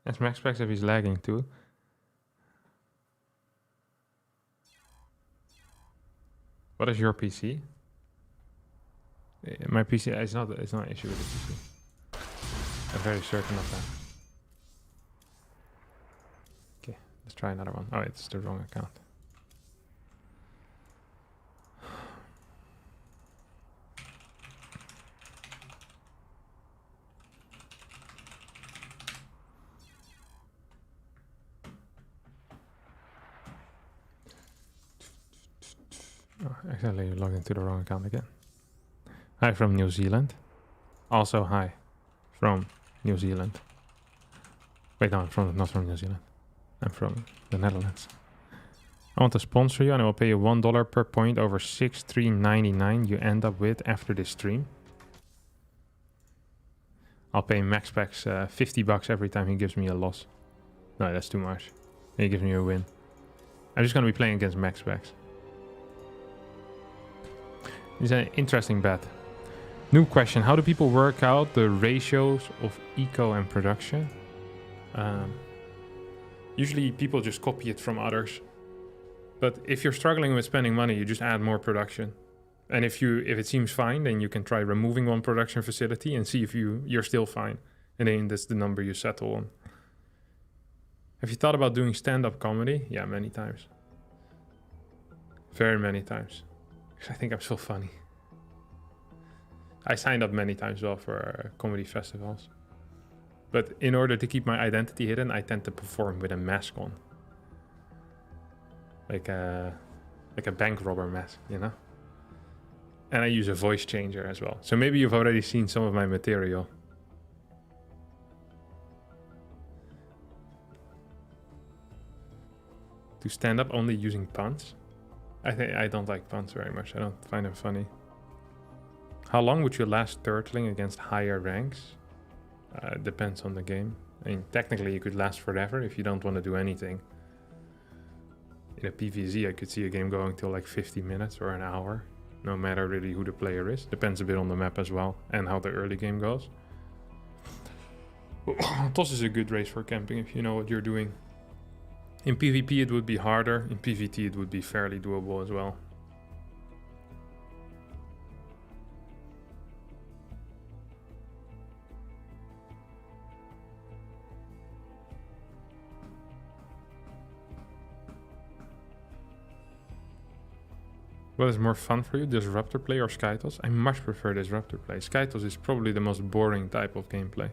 As MaxFax if he's lagging too. What is your PC? My PC it's not an issue with the PC. I'm very certain of that. Okay, let's try another one. Oh, it's the wrong account. Oh, accidentally logged into the wrong account again. Hi from New Zealand. Also hi from New Zealand. Wait, no, not from New Zealand. I'm from the Netherlands. I want to sponsor you and I will pay you $1 per point over 6,399 you end up with after this stream. I'll pay MaxPax $50 every time he gives me a loss. No, that's too much. He gives me a win. I'm just going to be playing against MaxPax. It's an interesting bet. New question. How do people work out the ratios of eco and production? Usually people just copy it from others. But if you're struggling with spending money, you just add more production. And if it seems fine, then you can try removing one production facility and see if you're still fine. And then that's the number you settle on. Have you thought about doing stand-up comedy? Yeah, many times. Very many times. I think I'm so funny. I signed up many times well for comedy festivals. But in order to keep my identity hidden, I tend to perform with a mask on. Like a bank robber mask, you know? And I use a voice changer as well. So maybe you've already seen some of my material. To stand up only using punts? I don't like punts very much. I don't find them funny. How long would you last turtling against higher ranks? Depends on the game. I mean, technically you could last forever if you don't want to do anything. In a PvZ, I could see a game going till like 50 minutes or an hour. No matter really who the player is. Depends a bit on the map as well and how the early game goes. TOS is a good race for camping if you know what you're doing. In PvP it would be harder. In PvT it would be fairly doable as well. What is more fun for you, Disruptor play or Skytos? I much prefer Disruptor play. Skytos is probably the most boring type of gameplay.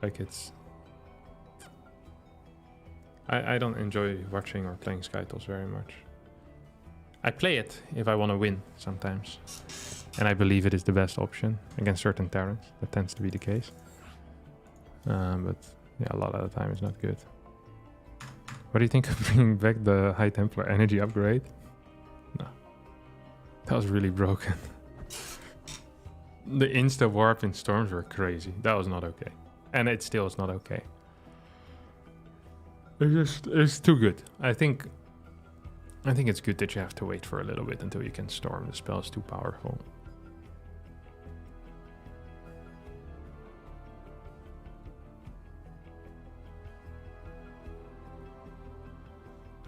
Like it's... I don't enjoy watching or playing Skytos very much. I play it if I want to win sometimes. And I believe it is the best option against certain Terrans. That tends to be the case. But yeah, a lot of the time it's not good. What do you think of bringing back the High Templar energy upgrade? No. That was really broken. The insta warp in storms were crazy. That was not okay. And it still is not okay. It's too good. I think it's good that you have to wait for a little bit until you can storm. The spell is too powerful.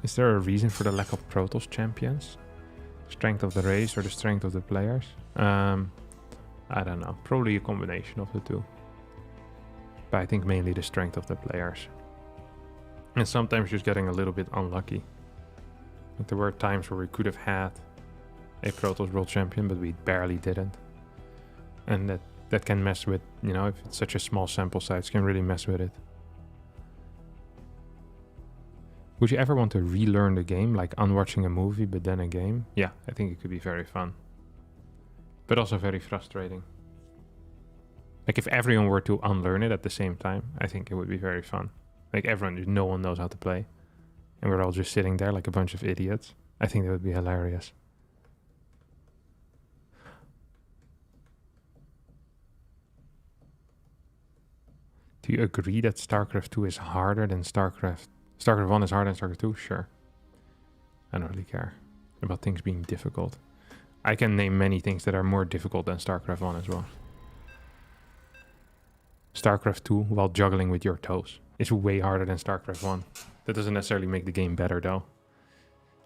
Is there a reason for the lack of Protoss champions? Strength of the race or the strength of the players? I don't know. Probably a combination of the two. But I think mainly the strength of the players. And sometimes just getting a little bit unlucky. Like there were times where we could have had a Protoss world champion, but we barely didn't. And that can mess with, you know, if it's such a small sample size, can really mess with it. Would you ever want to relearn the game, like unwatching a movie, but then a game? Yeah, I think it could be very fun. But also very frustrating. Like if everyone were to unlearn it at the same time, I think it would be very fun. Like everyone, no one knows how to play. And we're all just sitting there like a bunch of idiots. I think that would be hilarious. Do you agree that StarCraft 2 is harder than StarCraft 1 is harder than StarCraft 2? Sure. I don't really care about things being difficult. I can name many things that are more difficult than StarCraft 1 as well. StarCraft 2, while juggling with your toes, is way harder than StarCraft 1. That doesn't necessarily make the game better though.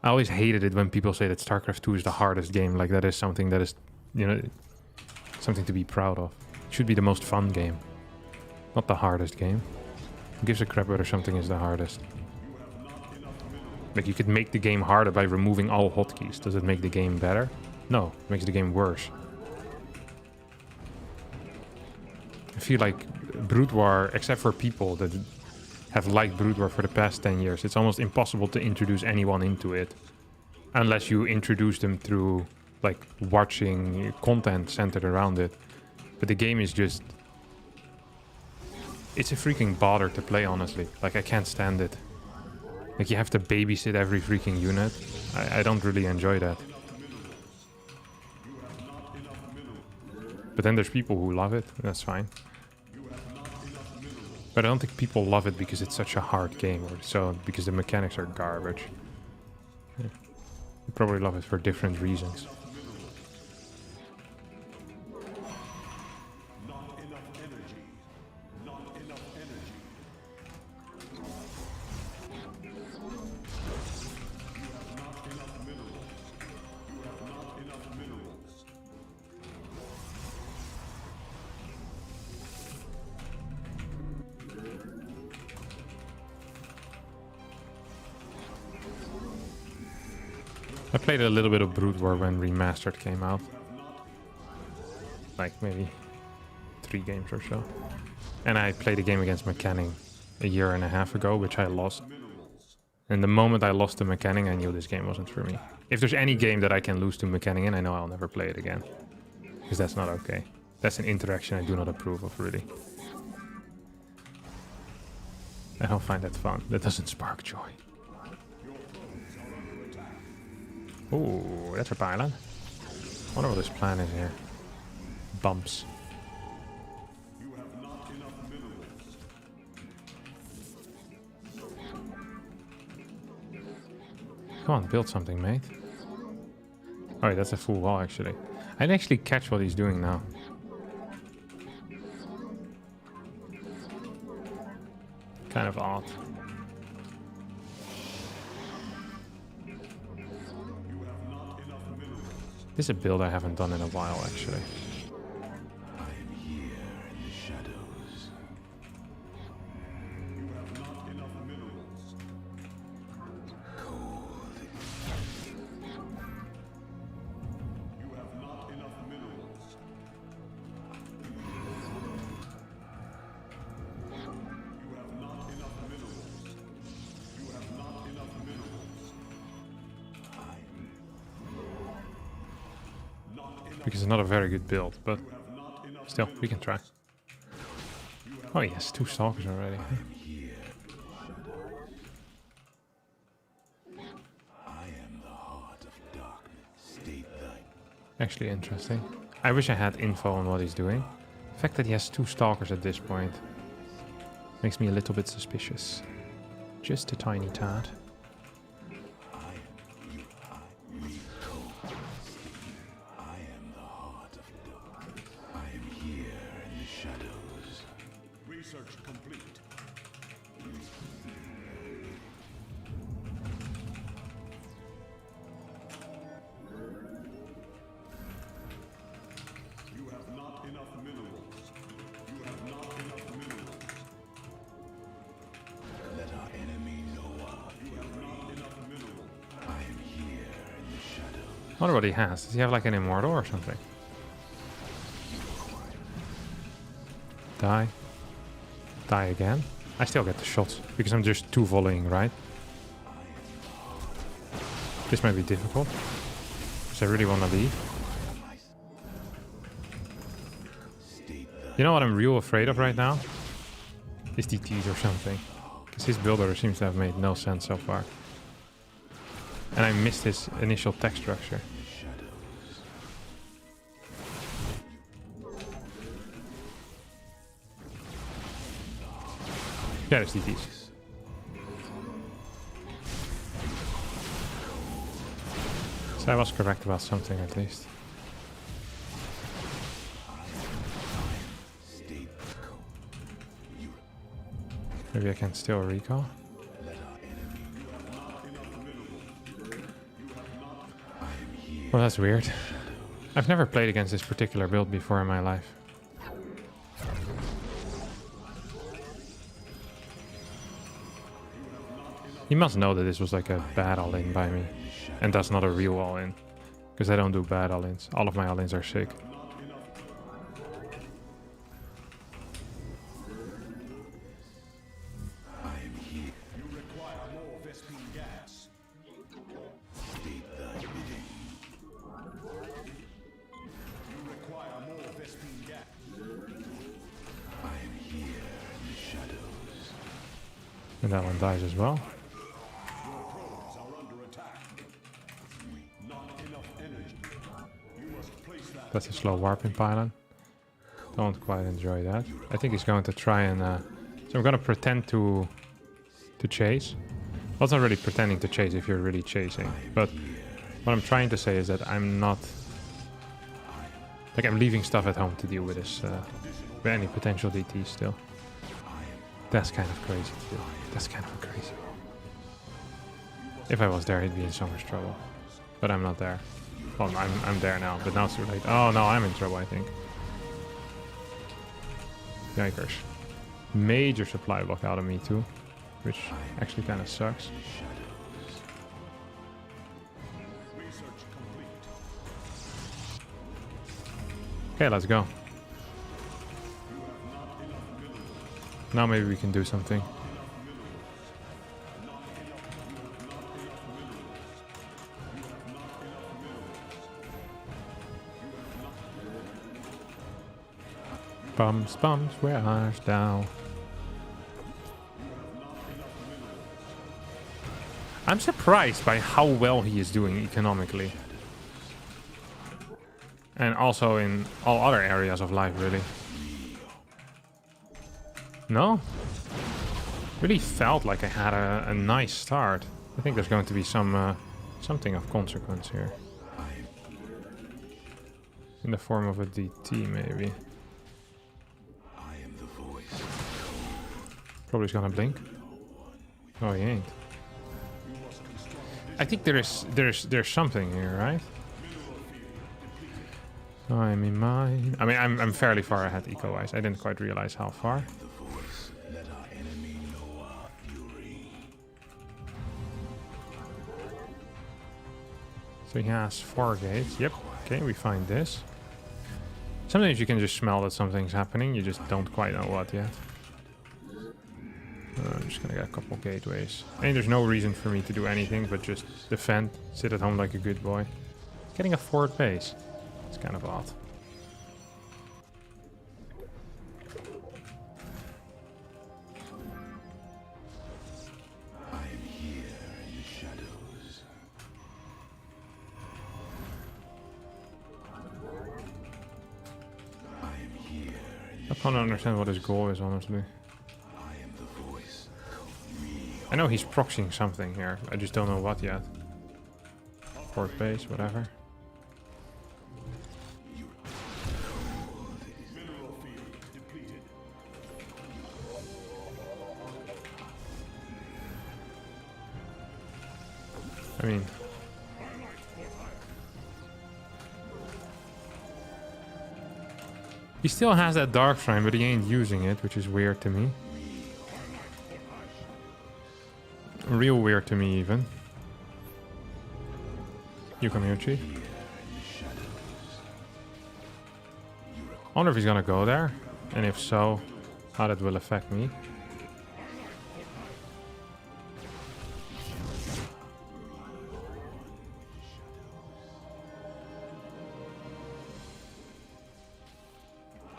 I always hated it when people say that StarCraft 2 is the hardest game. Like that is something that is, you know, something to be proud of. It should be the most fun game, not the hardest game. Who gives a crap whether something is the hardest? Like you could make the game harder by removing all hotkeys. Does it make the game better? No, it makes the game worse. I feel like Brood War, except for people that have liked Brood War for the past 10 years, it's almost impossible to introduce anyone into it. Unless you introduce them through like watching content centered around it. But the game is just... It's a freaking bother to play, honestly. Like I can't stand it. Like you have to babysit every freaking unit. I don't really enjoy that. But then there's people who love it. That's fine. But I don't think people love it because it's such a hard game, or so because the mechanics are garbage. Yeah. They probably love it for different reasons. I played a little bit of Brood War when Remastered came out. Like maybe 3 games or so. And I played a game against Mechanic a year and a half ago, which I lost. And the moment I lost to Mechanic, I knew this game wasn't for me. If there's any game that I can lose to Mechanic in, I know I'll never play it again. Because that's not okay. That's an interaction I do not approve of, really. I don't find that fun. That doesn't spark joy. Ooh, that's a pylon. Wonder what this plan is here. Bumps. Come on, build something, mate. Oh, that's a full wall, actually. I didn't actually catch what he's doing now. Kind of odd. This is a build I haven't done in a while, actually. I am here in the shadows. You have not enough minerals. Cold. You have not enough minerals. You have not enough minerals. You have not enough minerals. Because it's not a very good build, but still, we can try. Oh yes, 2 stalkers already. I am the heart of darkness. State thy. Actually interesting. I wish I had info on what he's doing. The fact that he has 2 stalkers at this point makes me a little bit suspicious. Just a tiny tad. Research complete. You have not enough minerals. You have not enough minerals. Let our enemy know of. You have not enough minerals. I am here in the shadows. I wonder what he has. Does he have like an immortal or something? Die. Die again. I still get the shots because I'm just 2 volleying, right? This might be difficult. Because I really want to leave. You know what I'm real afraid of right now? Is DTs or something. Because his builder seems to have made no sense so far. And I missed his initial tech structure. Yeah, there's DTs. So I was correct about something at least. Maybe I can still recall. Well, that's weird. I've never played against this particular build before in my life. He must know that this was like a bad all-in by me. And that's not a real all-in. Because I don't do bad all-ins. All of my all-ins are sick. And that one dies as well. That's a slow warping pylon. Don't quite enjoy that. I think he's going to try and... so I'm going to pretend to chase. Well, it's not really pretending to chase if you're really chasing. But what I'm trying to say is that I'm not... Like, I'm leaving stuff at home to deal with this. With any potential DT still. That's kind of crazy to do. That's kind of crazy. If I was there, he'd be in so much trouble. But I'm not there. Well, I'm there now, but now it's too late. Oh no, I'm in trouble, I think. Yikers. Major supply block out of me too. Which actually kind of sucks. Okay, let's go. Now maybe we can do something. Bums, bums, where art thou? I'm surprised by how well he is doing economically. And also in all other areas of life, really. No? Really felt like I had a nice start. I think there's going to be some something of consequence here. In the form of a DT, maybe. Probably gonna blink. Oh, he ain't. I think there's something here, right? I'm in mine. I mean, I'm fairly far ahead eco-wise. I didn't quite realize how far. So he has 4 gates. Yep. Okay, we find this. Sometimes you can just smell that something's happening. You just don't quite know what yet. I'm just gonna get a couple gateways. I mean, there's no reason for me to do anything but just defend, sit at home like a good boy. Getting a forward base. It's kind of odd. I can't understand what his goal is, honestly. I know he's proxying something here. I just don't know what yet. Port base, whatever. I mean... he still has that dark shrine, but he ain't using it, which is weird to me. Real weird to me, even. You come here, Chief. I wonder if he's gonna go there, and if so, how that will affect me.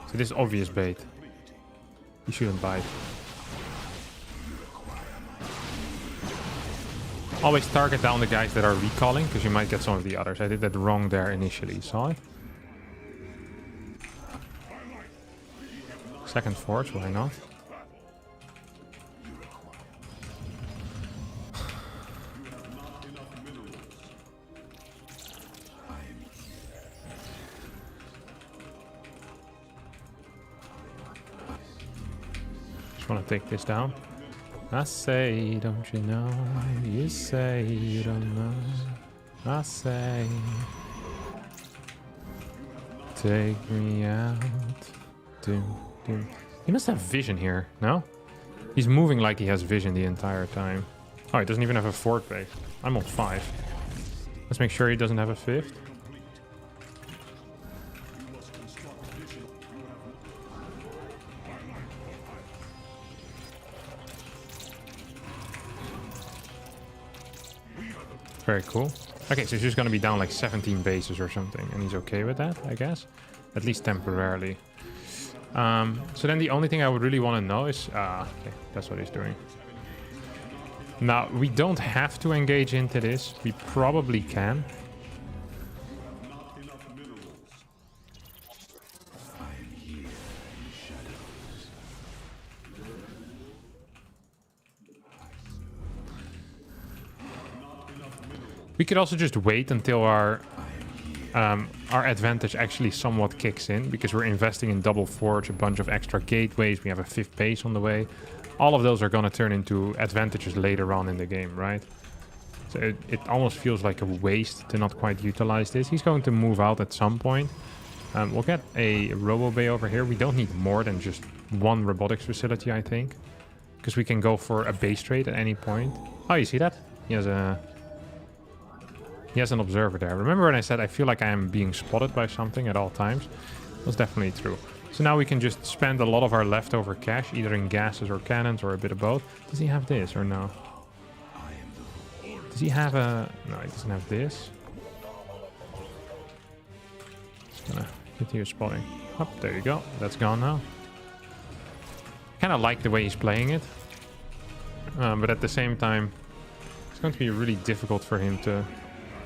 So this is obvious bait. You shouldn't bite. Always target down the guys that are recalling, because you might get some of the others. I did that wrong there initially, saw it? Second forge, why not? Just want to take this down. I say, don't you know? You say you don't know. I say, take me out. He must have vision here, no? He's moving like he has vision the entire time. Oh, he doesn't even have a fort base. I'm on 5. Let's make sure he doesn't have a 5th. Very cool. Okay, so he's just gonna be down like 17 bases or something, and he's okay with that, I guess. At least temporarily. So then the only thing I would really want to know is... okay, that's what he's doing. Now, we don't have to engage into this. We probably can. We could also just wait until our advantage actually somewhat kicks in, because we're investing in double forge, a bunch of extra gateways, we have a 5th base on the way. All of those are going to turn into advantages later on in the game, right? So it almost feels like a waste to not quite utilize this. He's going to move out at some point. We'll get a Robo Bay over here. We don't need more than just 1 robotics facility, I think, because we can go for a base trade at any point. Oh, you see that? He has an observer there. Remember when I said I feel like I am being spotted by something at all times? That's definitely true. So now we can just spend a lot of our leftover cash, either in gases or cannons or a bit of both. Does he have this or no? Does he have a... No, he doesn't have this. Just gonna continue spotting. Oh, there you go. That's gone now. Kind of like the way he's playing it. But at the same time, It's going to be really difficult for him to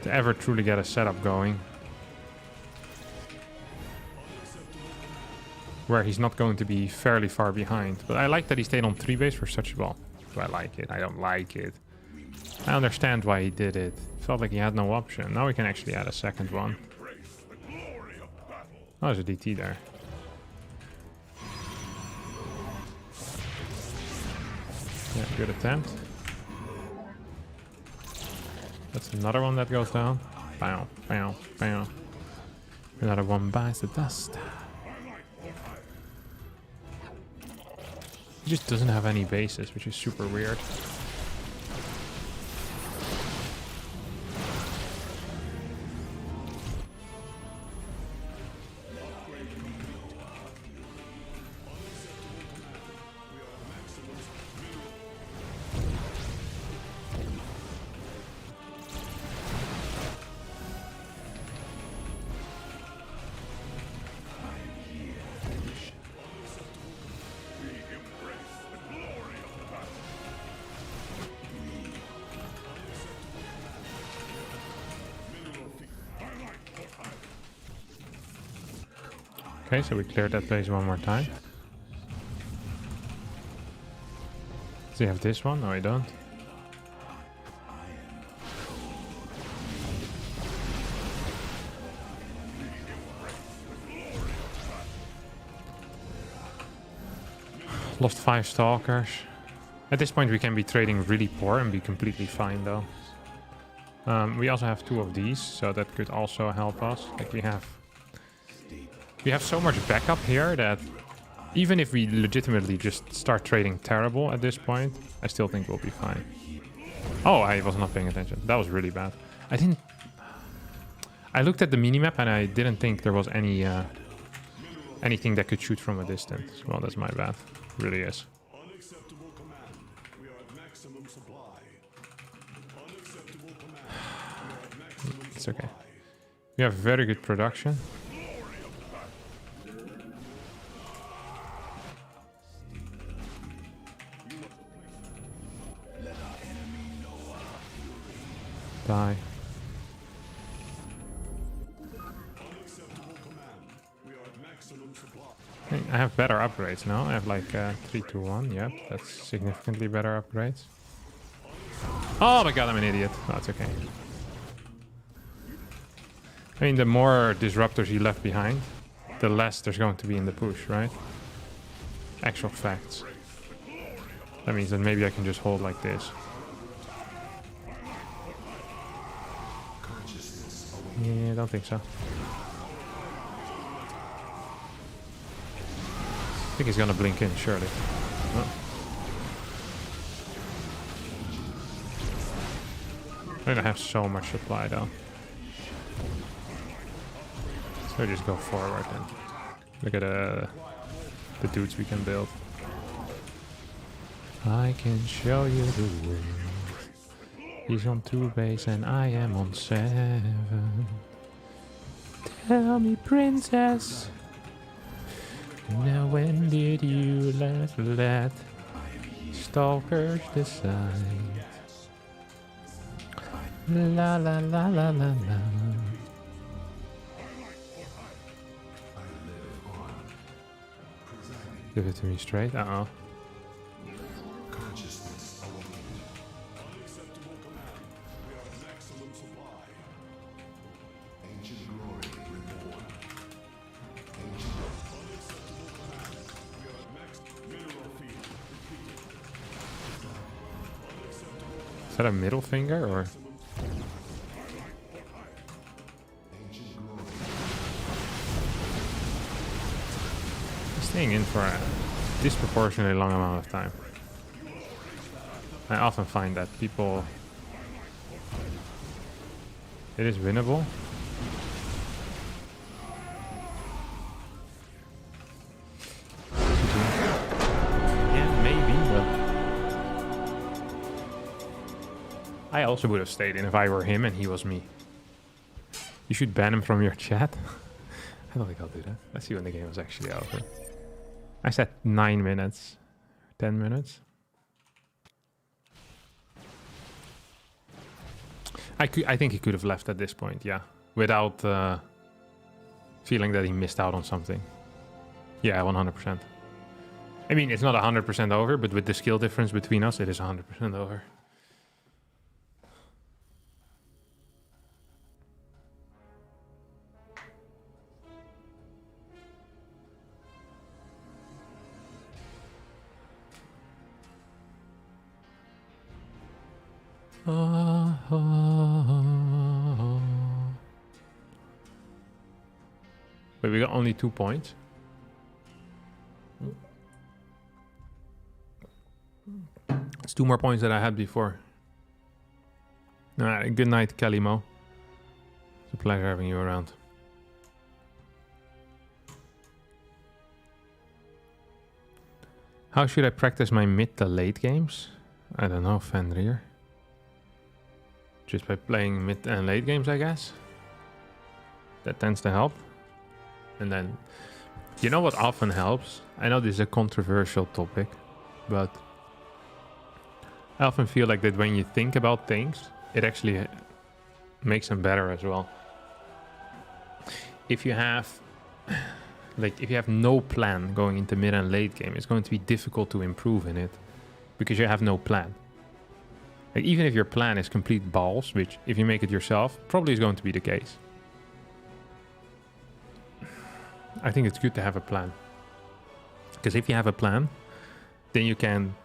ever truly get a setup going where he's not going to be fairly far behind. But I like that he stayed on 3 base for such a while. Do I like it? I don't like it. I understand why he did it. Felt like he had no option. Now we can actually add a second one. Oh, there's a DT there. Yeah, good attempt. That's another one that goes down. Bow, bow, bow. Another one bites the dust. He just doesn't have any bases, which is super weird. Okay, so we cleared that base one more time. Does he have this one? No, he don't. Lost 5 stalkers. At this point we can be trading really poor and be completely fine though. We also have 2 of these, so that could also help us. Like we have so much backup here that even if we legitimately just start trading terrible at this point, I still think we'll be fine. Oh, I was not paying attention. That was really bad. I looked at the minimap and I didn't think there was any anything that could shoot from a distance. Well, that's my bad. It really is. It's okay. We have very good production. Die. I have better upgrades now. I have like 3-2-1. Yep, that's significantly better upgrades. Oh my god, I'm an idiot. Oh, it's okay. I mean, the more disruptors he left behind, the less there's going to be in the push, right? Actual facts. That means that maybe I can just hold like this. Yeah, I don't think so. I think he's gonna blink in, surely. Oh. I don't have so much supply though. So just go forward and look at the dudes we can build. I can show you the way. He's on 2 base and I am on 7. Tell me, princess, now when did you last let stalkers decide? La la la la la la. Give it to me straight. Uh-oh. Is that a middle finger or? Staying in for a disproportionately long amount of time. I often find that people... It is winnable. Yeah, maybe, but... I also would have stayed in if I were him and he was me. You should ban him from your chat. I don't think I'll do that. Let's see when the game is actually over. I said 9 minutes. 10 minutes. I think he could have left at this point, yeah, without feeling that he missed out on something. Yeah, 100%. I mean, it's not 100% over, but with the skill difference between us, it is 100% over. Wait, we got only 2 points. It's 2 more points that I had before. Alright, good night, Kelly Mo. It's a pleasure having you around. How should I practice my mid to late games? I don't know, Fenrir. Just by playing mid and late games, I guess. That tends to help. And then, you know what often helps? I know this is a controversial topic, but I often feel like that when you think about things, it actually makes them better as well. If you have, if you have no plan going into mid and late game, it's going to be difficult to improve in it because you have no plan. Like, even if your plan is complete balls, which if you make it yourself, probably is going to be the case. I think it's good to have a plan. Because if you have a plan, then you can...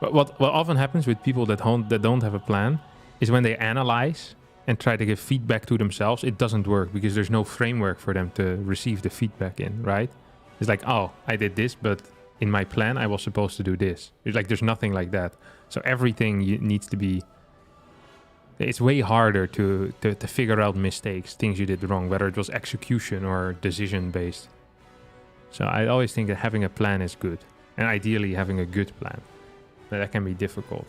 What often happens with people that don't have a plan is when they analyze and try to give feedback to themselves, it doesn't work because there's no framework for them to receive the feedback in, right? It's like, oh, I did this, but in my plan, I was supposed to do this. It's like there's nothing like that. So everything needs to be... It's way harder to figure out mistakes, things you did wrong, whether it was execution or decision-based. So I always think that having a plan is good. And ideally having a good plan. But that can be difficult.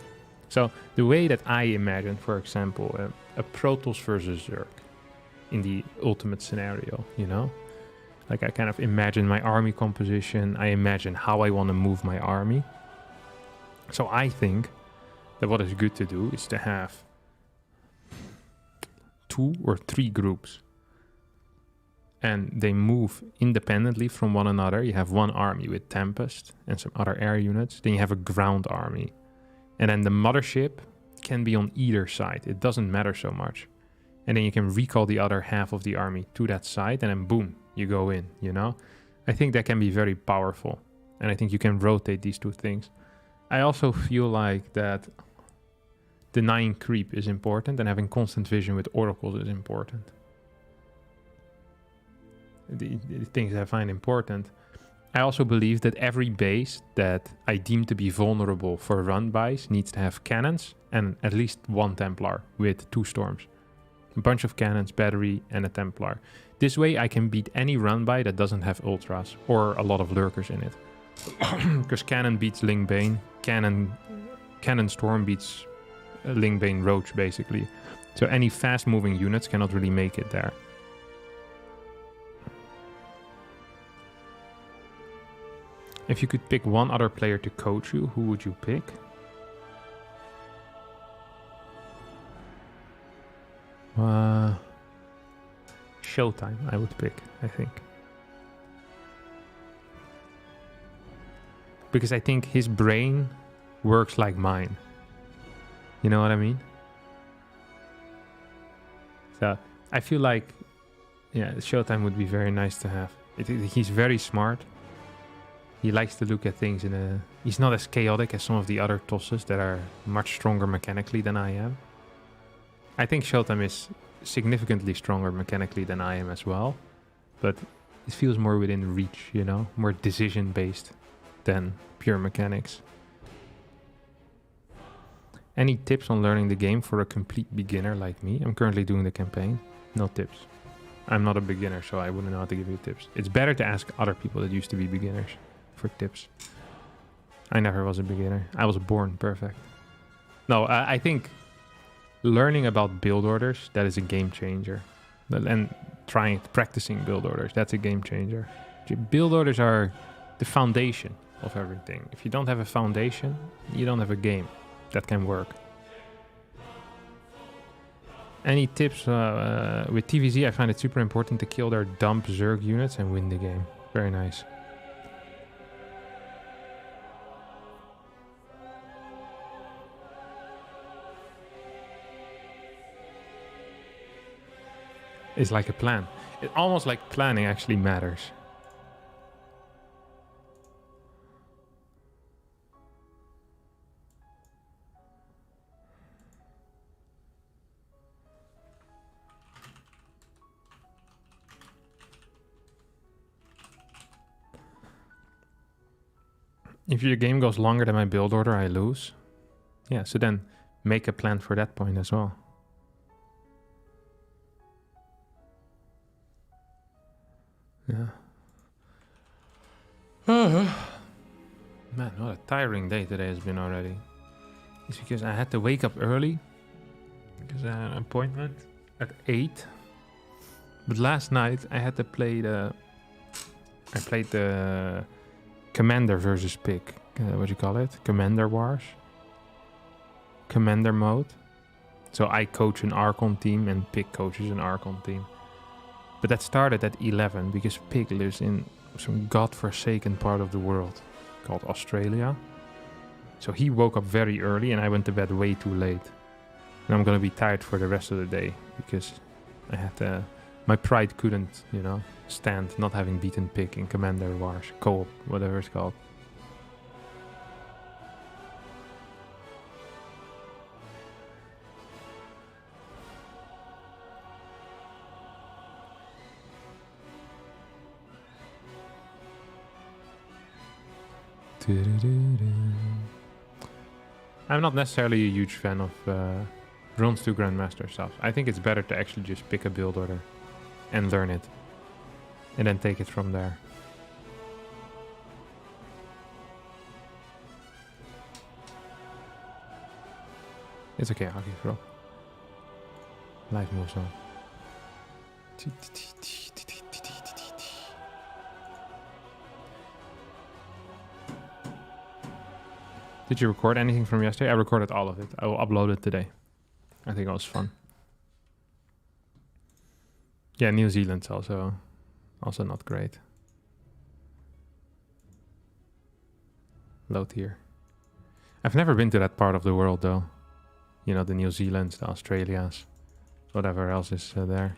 So the way that I imagine, for example, a Protoss versus Zerg in the ultimate scenario, you know? Like I kind of imagine my army composition. I imagine how I want to move my army. So I think that what is good to do is to have 2 or 3 groups. And they move independently from one another. You have one army with Tempest and some other air units. Then you have a ground army. And then the mothership can be on either side. It doesn't matter so much. And then you can recall the other half of the army to that side. And then boom, you go in, you know? I think that can be very powerful. And I think you can rotate these 2 things. I also feel like that denying creep is important. And having constant vision with oracles is important. The things that I find important. I also believe that every base that I deem to be vulnerable for run-bys needs to have cannons and at least 1 Templar with 2 storms. A bunch of cannons, battery, and a Templar. This way I can beat any run-by that doesn't have ultras or a lot of lurkers in it. Because cannon beats Lingbane, cannon storm beats Lingbane Roach basically. So any fast-moving units cannot really make it there. If you could pick one other player to coach you, who would you pick? Showtime, I would pick, I think. Because I think his brain works like mine. You know what I mean? So I feel like, yeah, Showtime would be very nice to have. He's very smart. He likes to look at things in a... He's not as chaotic as some of the other tosses that are much stronger mechanically than I am. I think Showtime is significantly stronger mechanically than I am as well. But it feels more within reach, you know? More decision-based than pure mechanics. Any tips on learning the game for a complete beginner like me? I'm currently doing the campaign. No tips. I'm not a beginner, so I wouldn't know how to give you tips. It's better to ask other people that used to be beginners for tips. I never was a beginner. I was born perfect. No, I think learning about build orders, that is a game changer. And practicing build orders, that's a game changer. Build orders are the foundation of everything. If you don't have a foundation, you don't have a game that can work. Any tips with TVZ? I find it super important to kill their dump Zerg units and win the game. Very nice. It's like a plan. It almost like planning actually matters. If your game goes longer than my build order, I lose. Yeah, so then make a plan for that point as well. Yeah. Man, what a tiring day today has been already. It's because I had to wake up early because I had an appointment at 8. But last night I had to play the... I played the Commander versus Pick. What do you call it? Commander Wars. Commander mode. So I coach an Archon team and Pick coaches an Archon team. But that started at 11 because Pig lives in some godforsaken part of the world called Australia. So he woke up very early and I went to bed way too late. And I'm gonna be tired for the rest of the day because I had to... My pride couldn't, you know, stand not having beaten Pig in Commander Wars, co-op, whatever it's called. I'm not necessarily a huge fan of Bronze 2 Grandmaster stuff. I think it's better to actually just pick a build order and learn it. And then take it from there. It's okay, I'll keep throw. Life moves on. Did you record anything from yesterday? I recorded all of it. I will upload it today. I think it was fun. Yeah, New Zealand's also not great. Low tier. I've never been to that part of the world though. You know, the New Zealands, the Australias, whatever else is there.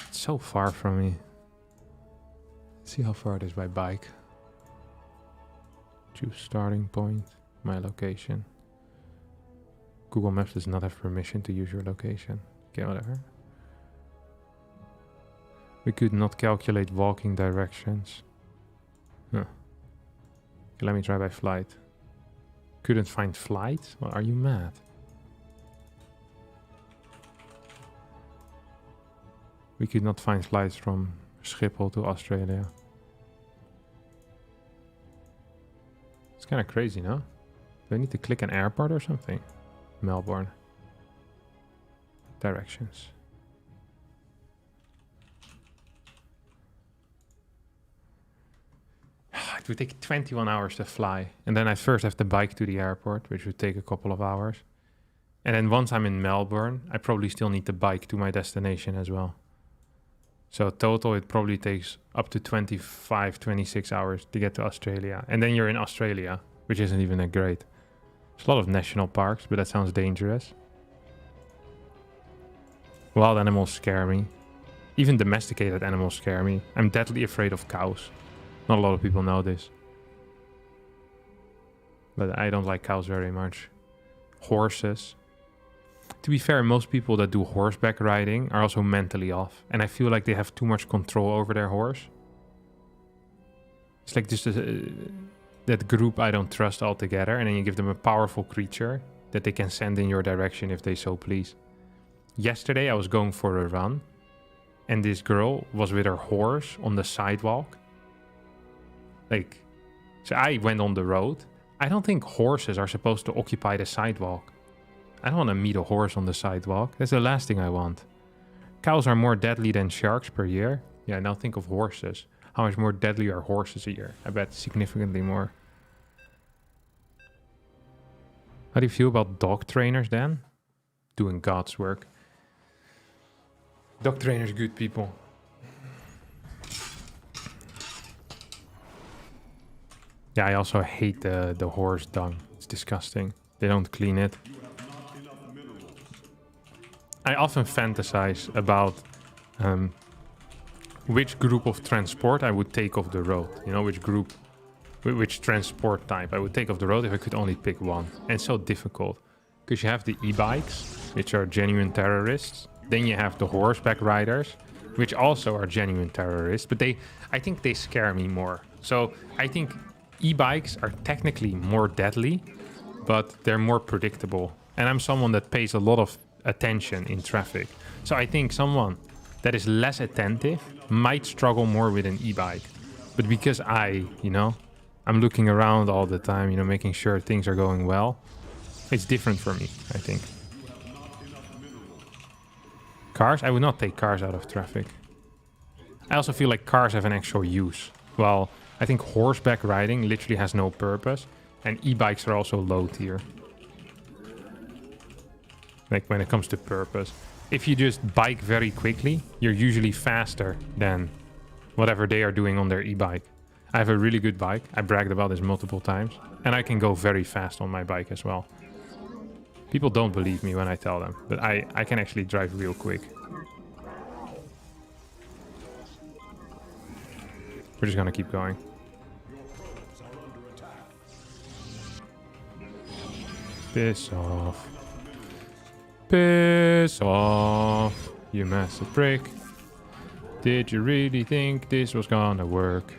It's so far from me. Let's see how far it is by bike. Choose starting point, my location. Google Maps does not have permission to use your location. Okay, whatever. We could not calculate walking directions. Huh. Okay, let me try by flight. Couldn't find flight? Well, are you mad? We could not find flights from Schiphol to Australia. It's kind of crazy, no? Do I need to click an airport or something? Melbourne. Directions. It would take 21 hours to fly. And then I first have to bike to the airport, which would take a couple of hours. And then once I'm in Melbourne, I probably still need to bike to my destination as well. So total, it probably takes up to 25, 26 hours to get to Australia. And then you're in Australia, which isn't even that great. There's a lot of national parks, but that sounds dangerous. Wild animals scare me. Even domesticated animals scare me. I'm deadly afraid of cows. Not a lot of people know this. But I don't like cows very much. Horses. To be fair, most people that do horseback riding are also mentally off. And I feel like they have too much control over their horse. It's like just that group I don't trust altogether. And then you give them a powerful creature that they can send in your direction if they so please. Yesterday I was going for a run. And this girl was with her horse on the sidewalk. Like, so I went on the road. I don't think horses are supposed to occupy the sidewalk. I don't want to meet a horse on the sidewalk. That's the last thing I want. Cows are more deadly than sharks per year. Yeah, now think of horses. How much more deadly are horses a year? I bet significantly more. How do you feel about dog trainers then? doing God's work. Dog trainers, good people. Yeah, I also hate the horse dung. It's disgusting. They don't clean it. I often fantasize about which group of transport I would take off the road. You know, which transport type I would take off the road if I could only pick one. And it's so difficult. Because you have the e-bikes, which are genuine terrorists. Then you have the horseback riders, which also are genuine terrorists. But I think they scare me more. So I think e-bikes are technically more deadly, but they're more predictable. And I'm someone that pays a lot of attention in traffic. So I think someone that is less attentive might struggle more with an e-bike. But because I'm looking around all the time, making sure things are going well, it's different for me, I think. Cars? I would not take cars out of traffic. I also feel like cars have an actual use. Well, I think horseback riding literally has no purpose, and e-bikes are also low tier. Like when it comes to purpose. If you just bike very quickly, you're usually faster than whatever they are doing on their e-bike. I have a really good bike. I bragged about this multiple times. And I can go very fast on my bike as well. People don't believe me when I tell them, but I can actually drive real quick. We're just gonna keep going. Piss off. Piss off, you massive prick. Did you really think this was gonna work?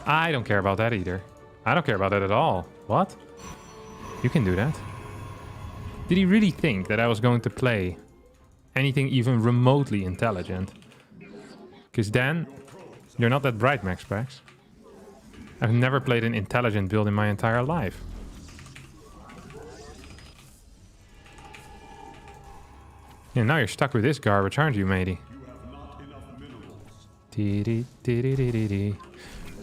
I don't care about that either. I don't care about that at all. What? You can do that. Did he really think that I was going to play anything even remotely intelligent? Because then, you're not that bright, Max Packs. I've never played an intelligent build in my entire life. Yeah, now you're stuck with this garbage, aren't you, matey? Dee-dee-dee-dee-dee-dee.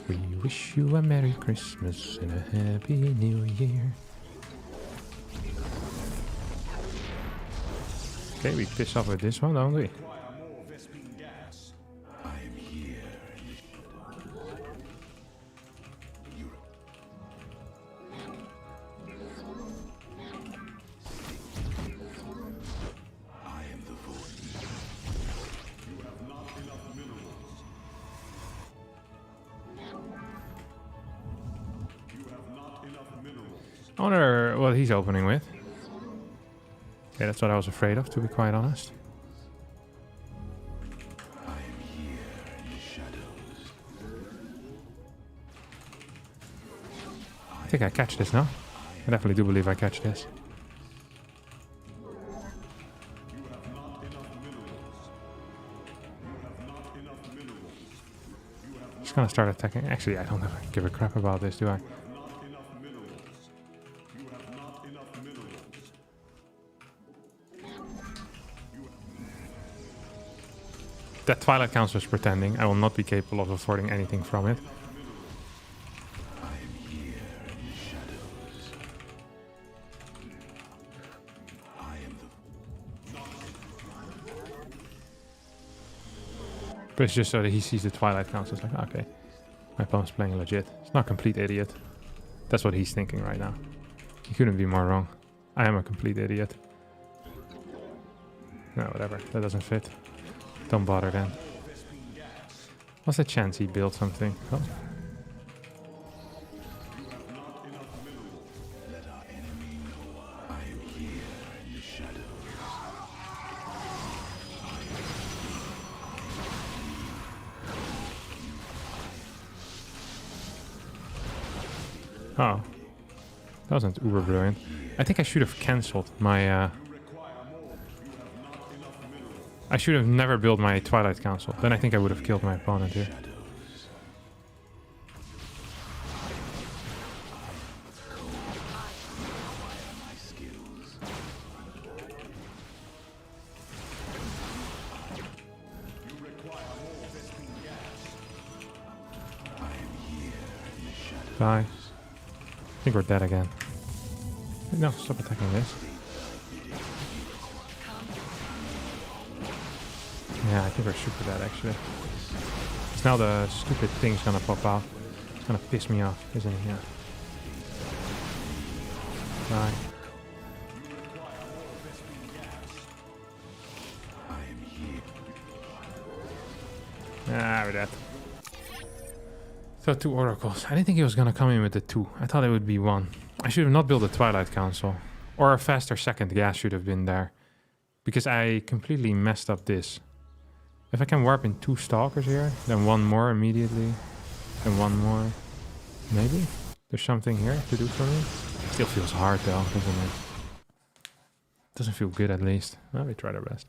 We wish you a Merry Christmas and a Happy New Year. Okay, we piss off with this one, don't we? I wonder what he's opening with. Okay, that's what I was afraid of, to be quite honest. I think I catch this now. I definitely do believe I catch this. Just gonna start attacking. Actually, I don't give a crap about this, do I? That Twilight Council is pretending. I will not be capable of affording anything from it. But it's just so that he sees the Twilight Council. It's like, okay, my opponent's playing legit. It's not a complete idiot. That's what he's thinking right now. He couldn't be more wrong. I am a complete idiot. No, whatever. That doesn't fit. Don't bother then. What's the chance he built something? Oh. Oh. That wasn't uber brilliant. I think I should have cancelled my... I should have never built my Twilight Council. Then I think I would have killed my opponent here. Die. I think we're dead again. No, stop attacking this. Yeah, I think we're super dead actually. It's now the stupid thing's gonna pop out. It's gonna piss me off, isn't it? Yeah. Die. Ah, we're dead. So 2 oracles. I didn't think he was gonna come in with the 2. I thought it would be 1. I should have not built a Twilight Council. Or a faster second gas should have been there. Because I completely messed up this. If I can warp in 2 stalkers here, then 1 more immediately, then 1 more. Maybe? There's something here to do for me? Still feels hard though, doesn't it? Doesn't feel good at least. Well, we tried our best.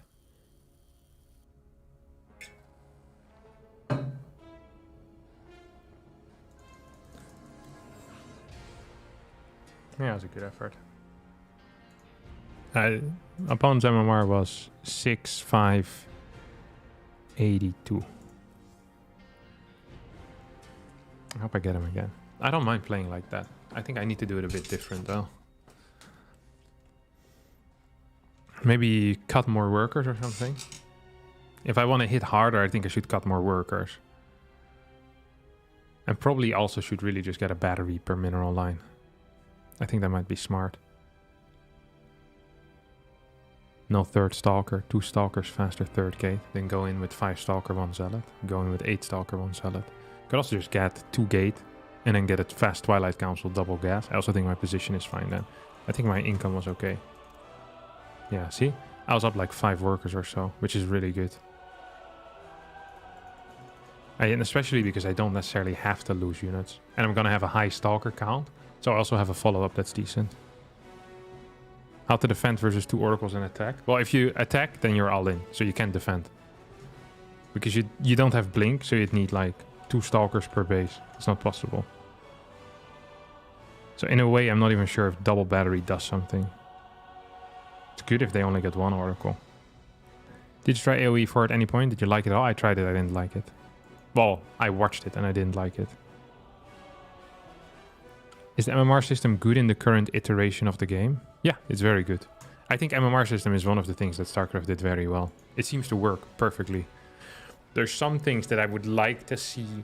Yeah, it was a good effort. Opponent's MMR was 6,582. I hope I get him again. I don't mind playing like that. I think I need to do it a bit different though. Maybe cut more workers or something. If I want to hit harder, I think I should cut more workers. And probably also should really just get a battery per mineral line. I think that might be smart. No third stalker, 2 stalkers, faster third gate. Then go in with 5 stalker, 1 zealot. Go in with 8 stalker, 1 zealot. Could also just get 2 gate and then get a fast Twilight Council double gas. I also think my position is fine then. I think my income was okay. Yeah, see? I was up like 5 workers or so, which is really good. And especially because I don't necessarily have to lose units. And I'm gonna have a high stalker count. So I also have a follow-up that's decent. How to defend versus 2 oracles and attack? Well, if you attack, then you're all in. So you can't defend. Because you don't have blink, so you'd need like 2 stalkers per base. It's not possible. So in a way, I'm not even sure if double battery does something. It's good if they only get 1 oracle. Did you try AoE 4 at any point? Did you like it all? I tried it, I didn't like it. Well, I watched it and I didn't like it. Is the MMR system good in the current iteration of the game? Yeah, it's very good. I think MMR system is one of the things that StarCraft did very well. It seems to work perfectly. There's some things that I would like to see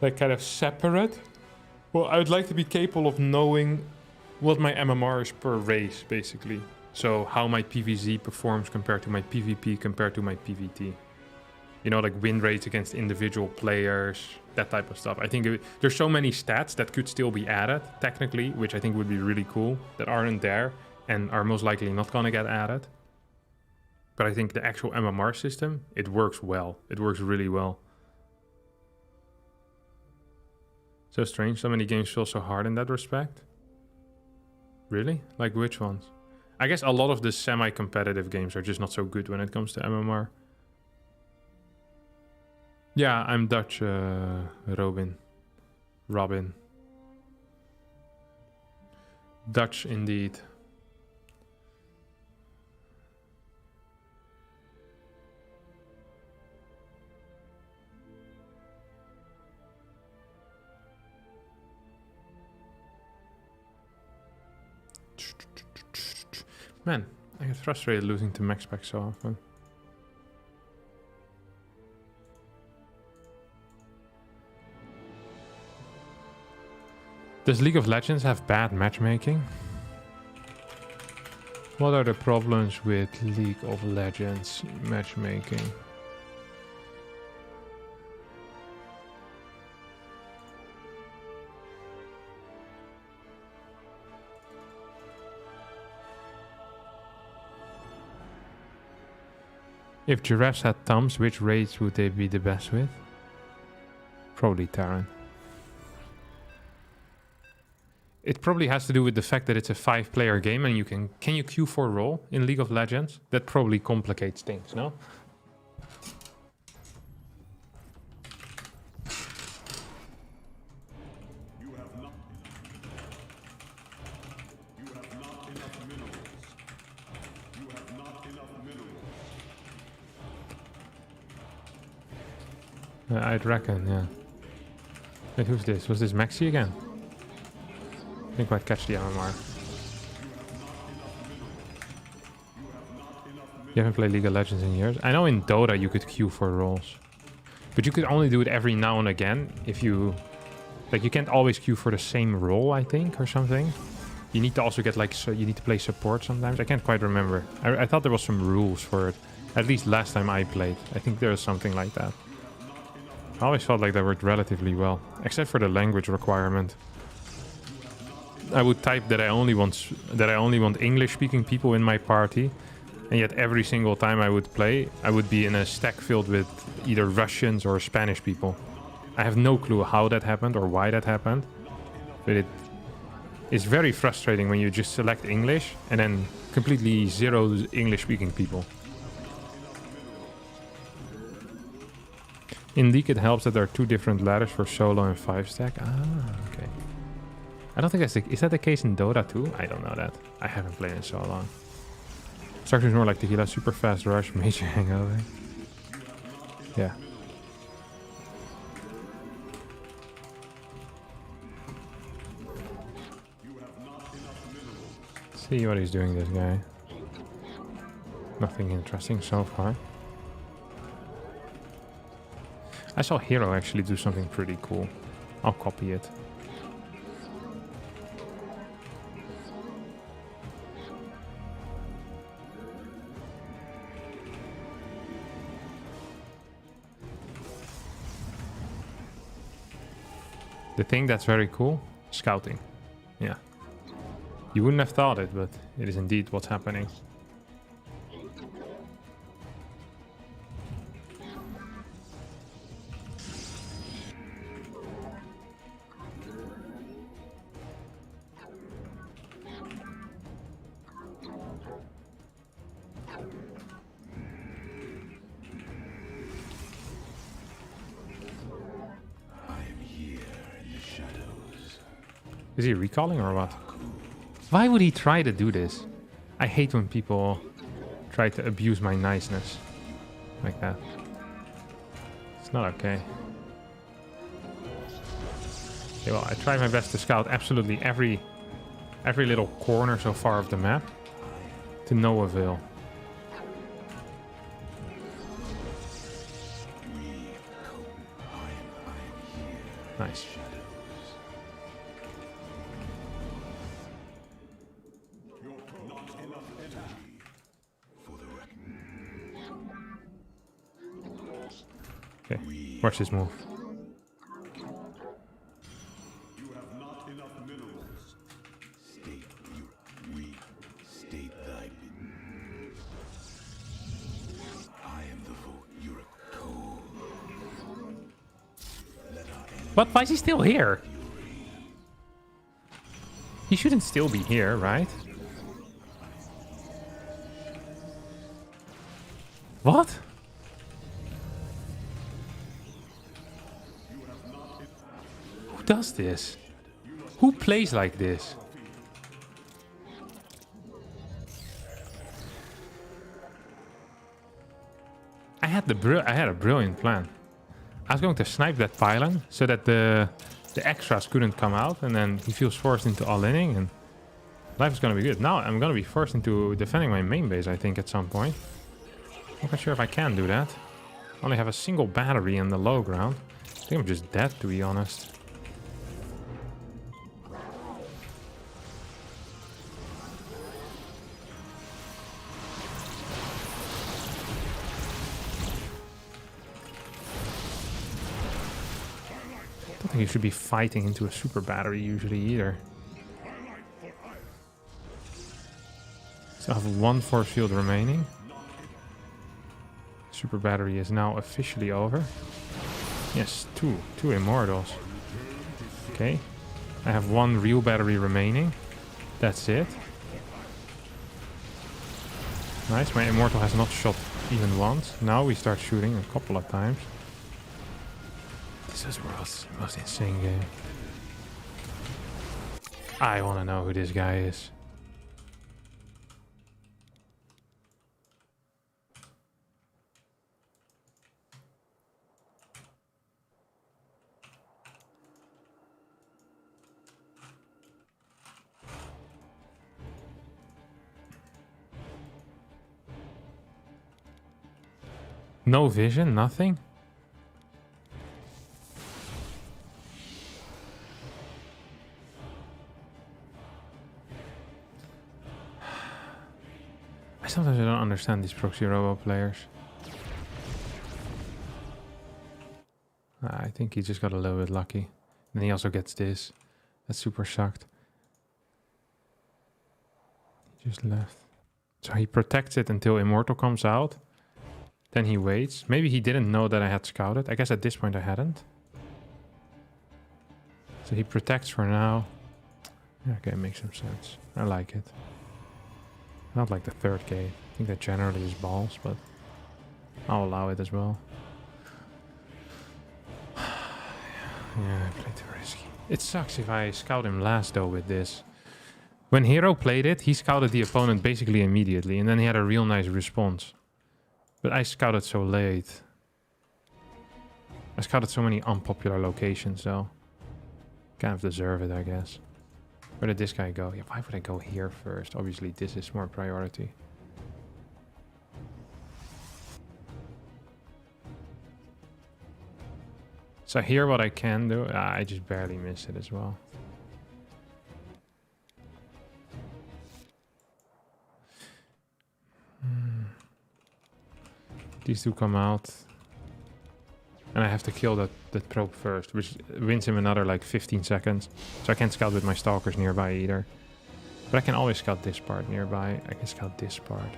like kind of separate. Well, I would like to be capable of knowing what my MMR is per race, basically. So how my PvZ performs compared to my PvP compared to my PvT. You know, like win rates against individual players, that type of stuff. I think there's so many stats that could still be added, technically, which I think would be really cool, that aren't there and are most likely not going to get added. But I think the actual MMR system, it works well. It works really well. So strange, so many games feel so hard in that respect. Really? Like which ones? I guess a lot of the semi-competitive games are just not so good when it comes to MMR. Yeah, I'm Dutch, Robin. Dutch indeed. Man, I get frustrated losing to max spec so often. Does League of Legends have bad matchmaking? What are the problems with League of Legends matchmaking? If giraffes had thumbs, which raids would they be the best with? Probably Terran. It probably has to do with the fact that it's a 5-player game and you can you Q4 roll in League of Legends? That probably complicates things, no? I'd reckon, yeah. Wait, who's this? Was this Maxi again? I think I'd catch the MMR. You haven't played League of Legends in years? I know in Dota you could queue for roles. But you could only do it every now and again if you... Like, you can't always queue for the same role, I think, or something. You need to also get, like, so you need to play support sometimes. I can't quite remember. I thought there was some rules for it. At least last time I played. I think there was something like that. I always felt like that worked relatively well. Except for the language requirement. I would type that I only want English-speaking people in my party. And yet every single time I would play, I would be in a stack filled with either Russians or Spanish people. I have no clue how that happened or why that happened. But it is very frustrating when you just select English and then completely zero English-speaking people. In League, it helps that there are 2 different ladders for solo and 5-stack. Ah, okay. I don't think that's is that the case in Dota too? I don't know that. I haven't played in so long. StarCraft is more like Tequila, super fast rush, major hangover. Yeah. See what he's doing, this guy. Nothing interesting so far. I saw Hero actually do something pretty cool. I'll copy it. The thing that's very cool, scouting. Yeah. You wouldn't have thought it, but it is indeed what's happening. Is he recalling or what? Why would he try to do this? I hate when people try to abuse my niceness. Like that. It's not okay. Okay, well, I tried my best to scout absolutely every little corner so far of the map. To no avail. Nice. Okay, watch this move. You have not enough minerals. State thy bid. I am the vote cold. But why is he still here? He shouldn't still be here, right? What? Who does this? Who plays like this? I had a brilliant plan. I was going to snipe that pylon so that the extras couldn't come out, and then he feels forced into all-inning, and life is going to be good. Now I'm going to be forced into defending my main base, I think, at some point. I'm not sure if I can do that. I only have a single battery in the low ground. I think I'm just dead, to be honest. I don't think you should be fighting into a super battery usually either. So I have one force field remaining. Super battery is now officially over. Yes, two immortals. Okay. I have one real battery remaining. That's it. Nice, my immortal has not shot even once. Now we start shooting a couple of times. This is world's most insane game. I want to know who this guy is. No vision, nothing? Sometimes I don't understand these Proxy Robo players. I think he just got a little bit lucky. And he also gets this. That's super sucked. He just left. So he protects it until Immortal comes out. Then he waits. Maybe he didn't know that I had scouted. I guess at this point I hadn't. So he protects for now. Yeah, okay, makes some sense. I like it. Not like the third gate. I think that generally is balls, but I'll allow it as well. Yeah, I played too risky. It sucks if I scout him last though with this. When Hero played it, he scouted the opponent basically immediately, and then he had a real nice response. But I scouted so late. I scouted so many unpopular locations though. Kind of deserve it, I guess. Where did this guy go? Yeah, why would I go here first? Obviously, this is more priority. So here what I can do, I just barely missed it as well. These two come out. And I have to kill that probe first, which wins him another like 15 seconds. So I can't scout with my stalkers nearby either. But I can always scout this part nearby. I can scout this part.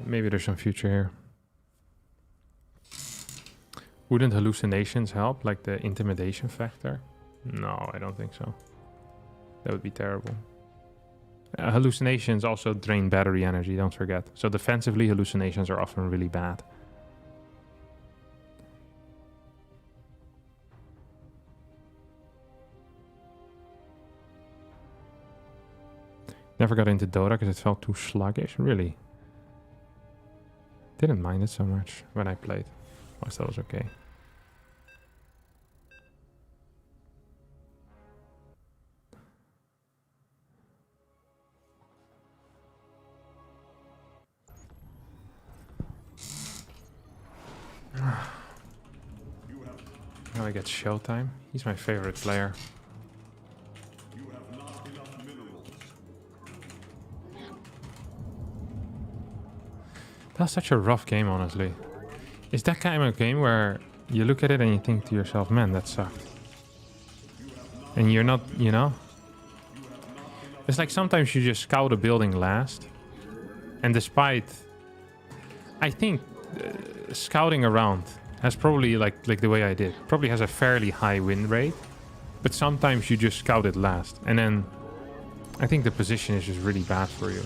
Maybe there's some future here. Wouldn't hallucinations help, like the intimidation factor? No, I don't think so. That would be terrible. Hallucinations also drain battery energy, don't forget. So defensively, hallucinations are often really bad. Never got into Dota because it felt too sluggish, really. Didn't mind it so much when I played. I thought it was okay. Now I get Showtime. He's my favorite player. You have not enough minerals. That's such a rough game, honestly. It's that kind of game where you look at it and you think to yourself, man, that sucked. And you're not, you know? It's like sometimes you just scout a building last. And despite... I think scouting around has probably, like the way I did, probably has a fairly high win rate. But sometimes you just scout it last. And then I think the position is just really bad for you.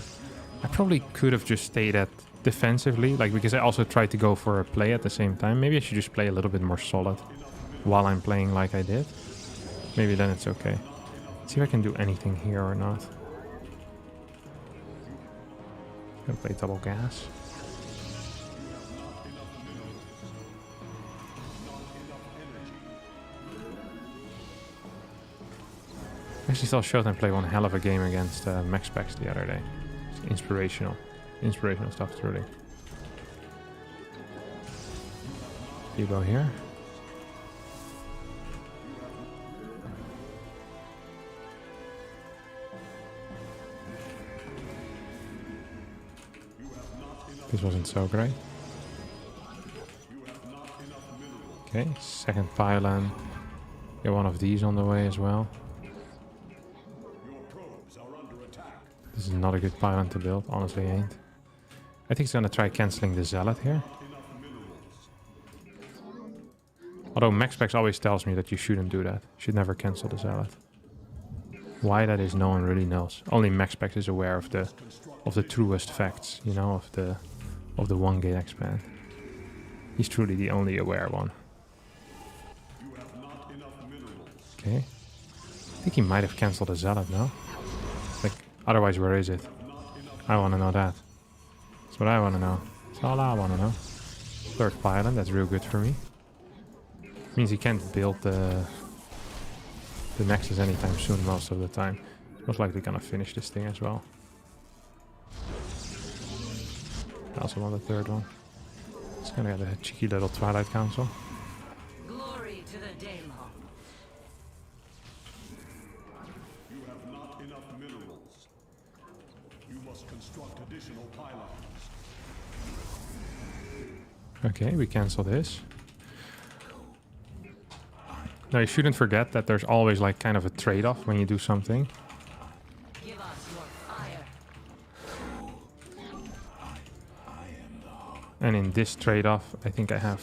I probably could have just stayed at defensively, like, because I also tried to go for a play at the same time. Maybe I should just play a little bit more solid while I'm playing like I did. Maybe then it's okay. Let's see if I can do anything here or not. Gonna play double gas. I actually saw Showtime play one hell of a game against Max Specs the other day. It's inspirational. Inspirational stuff, truly. You go here. This wasn't so great. Okay, second pylon. Get one of these on the way as well. This is not a good pylon to build, honestly ain't. I think he's gonna try cancelling the Zealot here. Although MaxPax always tells me that you shouldn't do that. You should never cancel the Zealot. Why that is, no one really knows. Only MaxPax is aware of the truest facts, you know, of the one gate expand. He's truly the only aware one. Okay. I think he might have cancelled the Zealot, no? Like, otherwise, where is it? I want to know that. That's what I want to know. That's all I want to know. Third pylon, that's real good for me. Means he can't build the Nexus anytime soon most of the time. Most likely gonna finish this thing as well. I also want a third one. It's gonna get a cheeky little Twilight Council. Glory to the Daemon. You have not enough minerals. You must construct additional pylons. Okay, we cancel this. Now you shouldn't forget that there's always like kind of a trade-off when you do something. Give us your fire. And in this trade-off, I think I have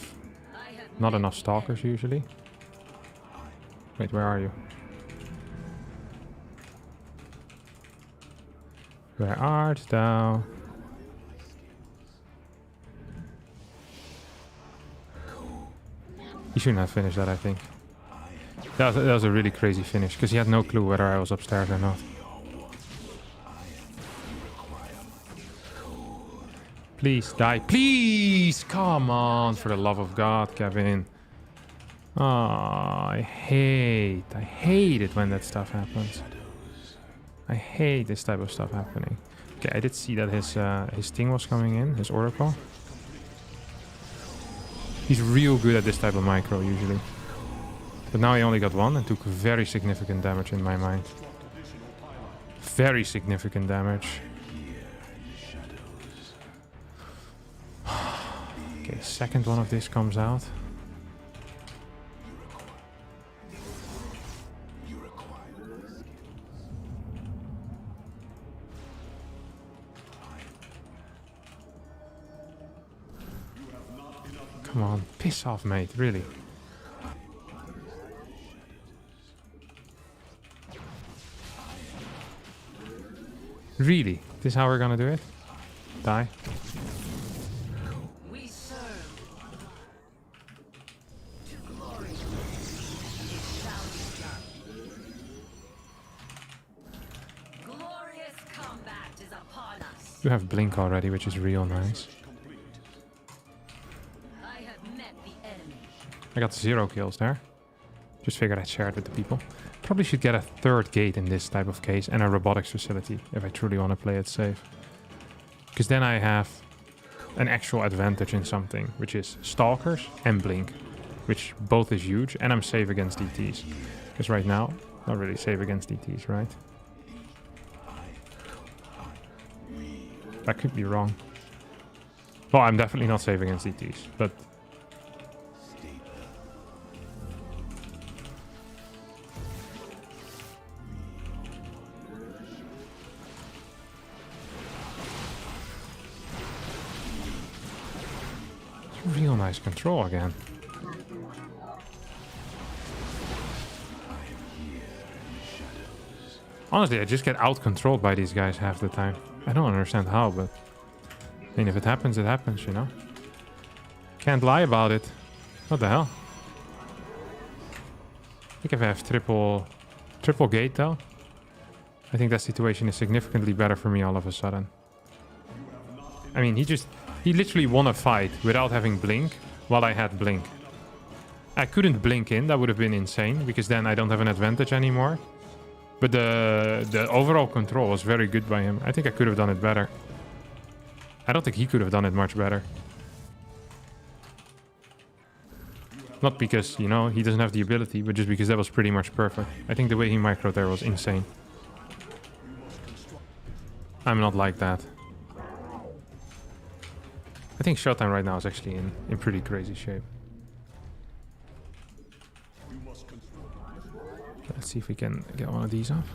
not enough stalkers usually. Wait, where are you? Where art thou? He shouldn't have finished that, I think. That was a really crazy finish, because he had no clue whether I was upstairs or not. Please die. Please! Come on, for the love of God, Kevin. Oh, I hate it when that stuff happens. I hate this type of stuff happening. Okay, I did see that his thing was coming in, his oracle. He's real good at this type of micro, usually. But now he only got one and took very significant damage in my mind. Very significant damage. Okay, second one of this comes out. Come on, piss off, mate, really. Really? This is how we're gonna do it? Die? We serve to glory. It shall be done. Glorious combat is upon us. You have Blink already, which is real nice. I have met the enemy. I got 0 kills there. Just figured I'd share it with the people. Probably should get a third gate in this type of case and a robotics facility if I truly want to play it safe. Because then I have an actual advantage in something, which is stalkers and blink, which both is huge, and I'm safe against DTs. Because right now, not really safe against DTs, right? That could be wrong. Well, I'm definitely not safe against DTs, but... real nice control again. Honestly, I just get out-controlled by these guys half the time. I don't understand how, but... I mean, if it happens, it happens, you know? Can't lie about it. What the hell? I think if I have triple gate, though, I think that situation is significantly better for me all of a sudden. I mean, he literally won a fight without having blink while I had blink. I couldn't blink in, that would have been insane, because then I don't have an advantage anymore. But the overall control was very good by him. I think I could have done it better. I don't think he could have done it much better. Not because, you know, he doesn't have the ability, but just because that was pretty much perfect. I think the way he microed there was insane. I'm not like that. I think Showtime right now is actually in pretty crazy shape. Let's see if we can get one of these off.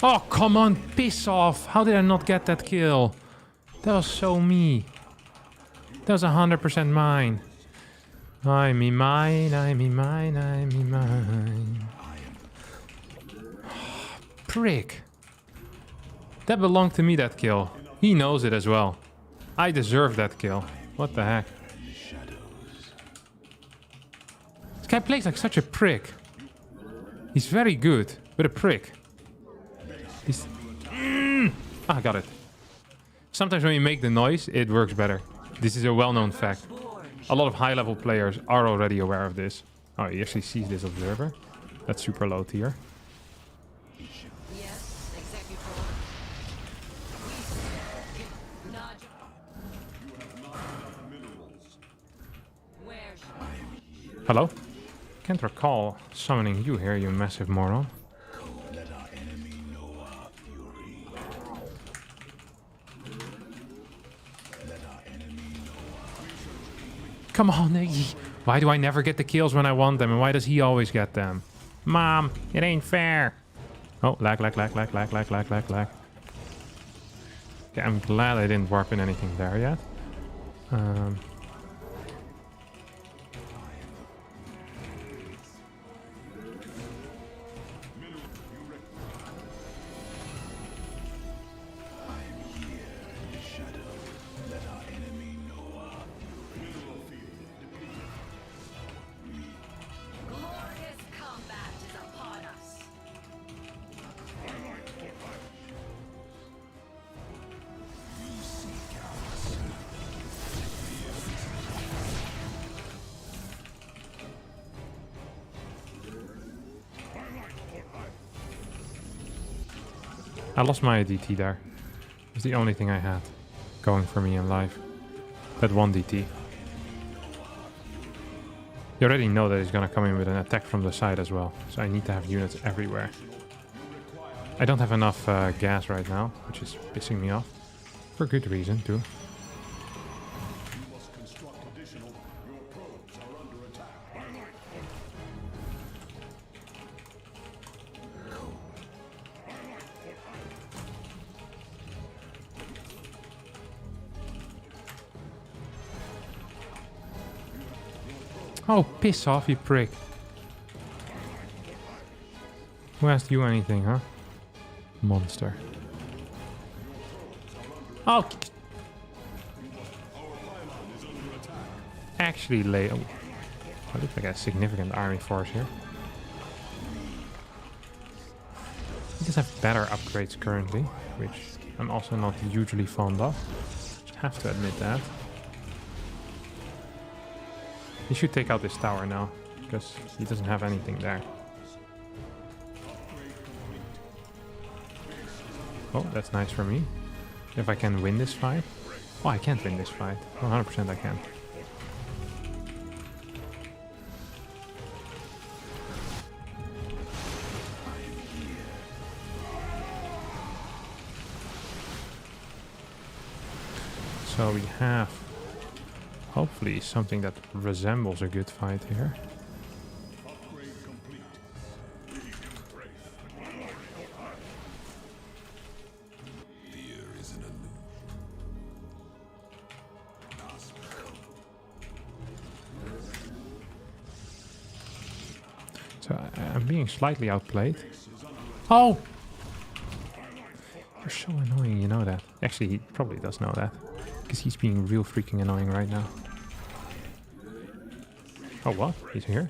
Oh, come on, piss off. How did I not get that kill? That was so me. That was 100% mine. I me mine, I me mine, I me mine. Prick. That belonged to me, that kill. He knows it as well. I deserve that kill. What the heck? This guy plays like such a prick. He's very good, but a prick. He's... Ah, I got it. Sometimes when you make the noise, it works better. This is a well-known fact. A lot of high-level players are already aware of this. Oh, he actually sees this observer. That's super low tier. Yes, Executor. Not. Where should Hello? Can't recall summoning you here, you massive moron. Let our enemy know our fury. Let our enemy know Come on, Iggy. Why do I never get the kills when I want them, and why does he always get them? Mom, it ain't fair. Oh, lag. Okay, I'm glad I didn't warp in anything there yet. glorious combat is upon us? I lost my DT there. It's the only thing I had going for me in life. That one DT. You already know that he's gonna come in with an attack from the side as well, so I need to have units everywhere. I don't have enough gas right now, which is pissing me off. For good reason, too. You must construct additional. Your probes are under attack. Oh, piss off, you prick. Who asked you anything, huh? Monster. Oh! Actually, lay. Oh, I look like a significant army force here. He does have better upgrades currently, which I'm also not hugely fond of. Just have to admit that. He should take out this tower now, because he doesn't have anything there. Oh, that's nice for me. If I can win this fight. Oh, I can't win this fight. 100% I can. So we have hopefully something that resembles a good fight here. Upgrade complete. fear is an illusion. So I'm being slightly outplayed. Oh! You're so annoying, you know that. Actually, he probably does know that. Because he's being real freaking annoying right now. Oh, what? He's here?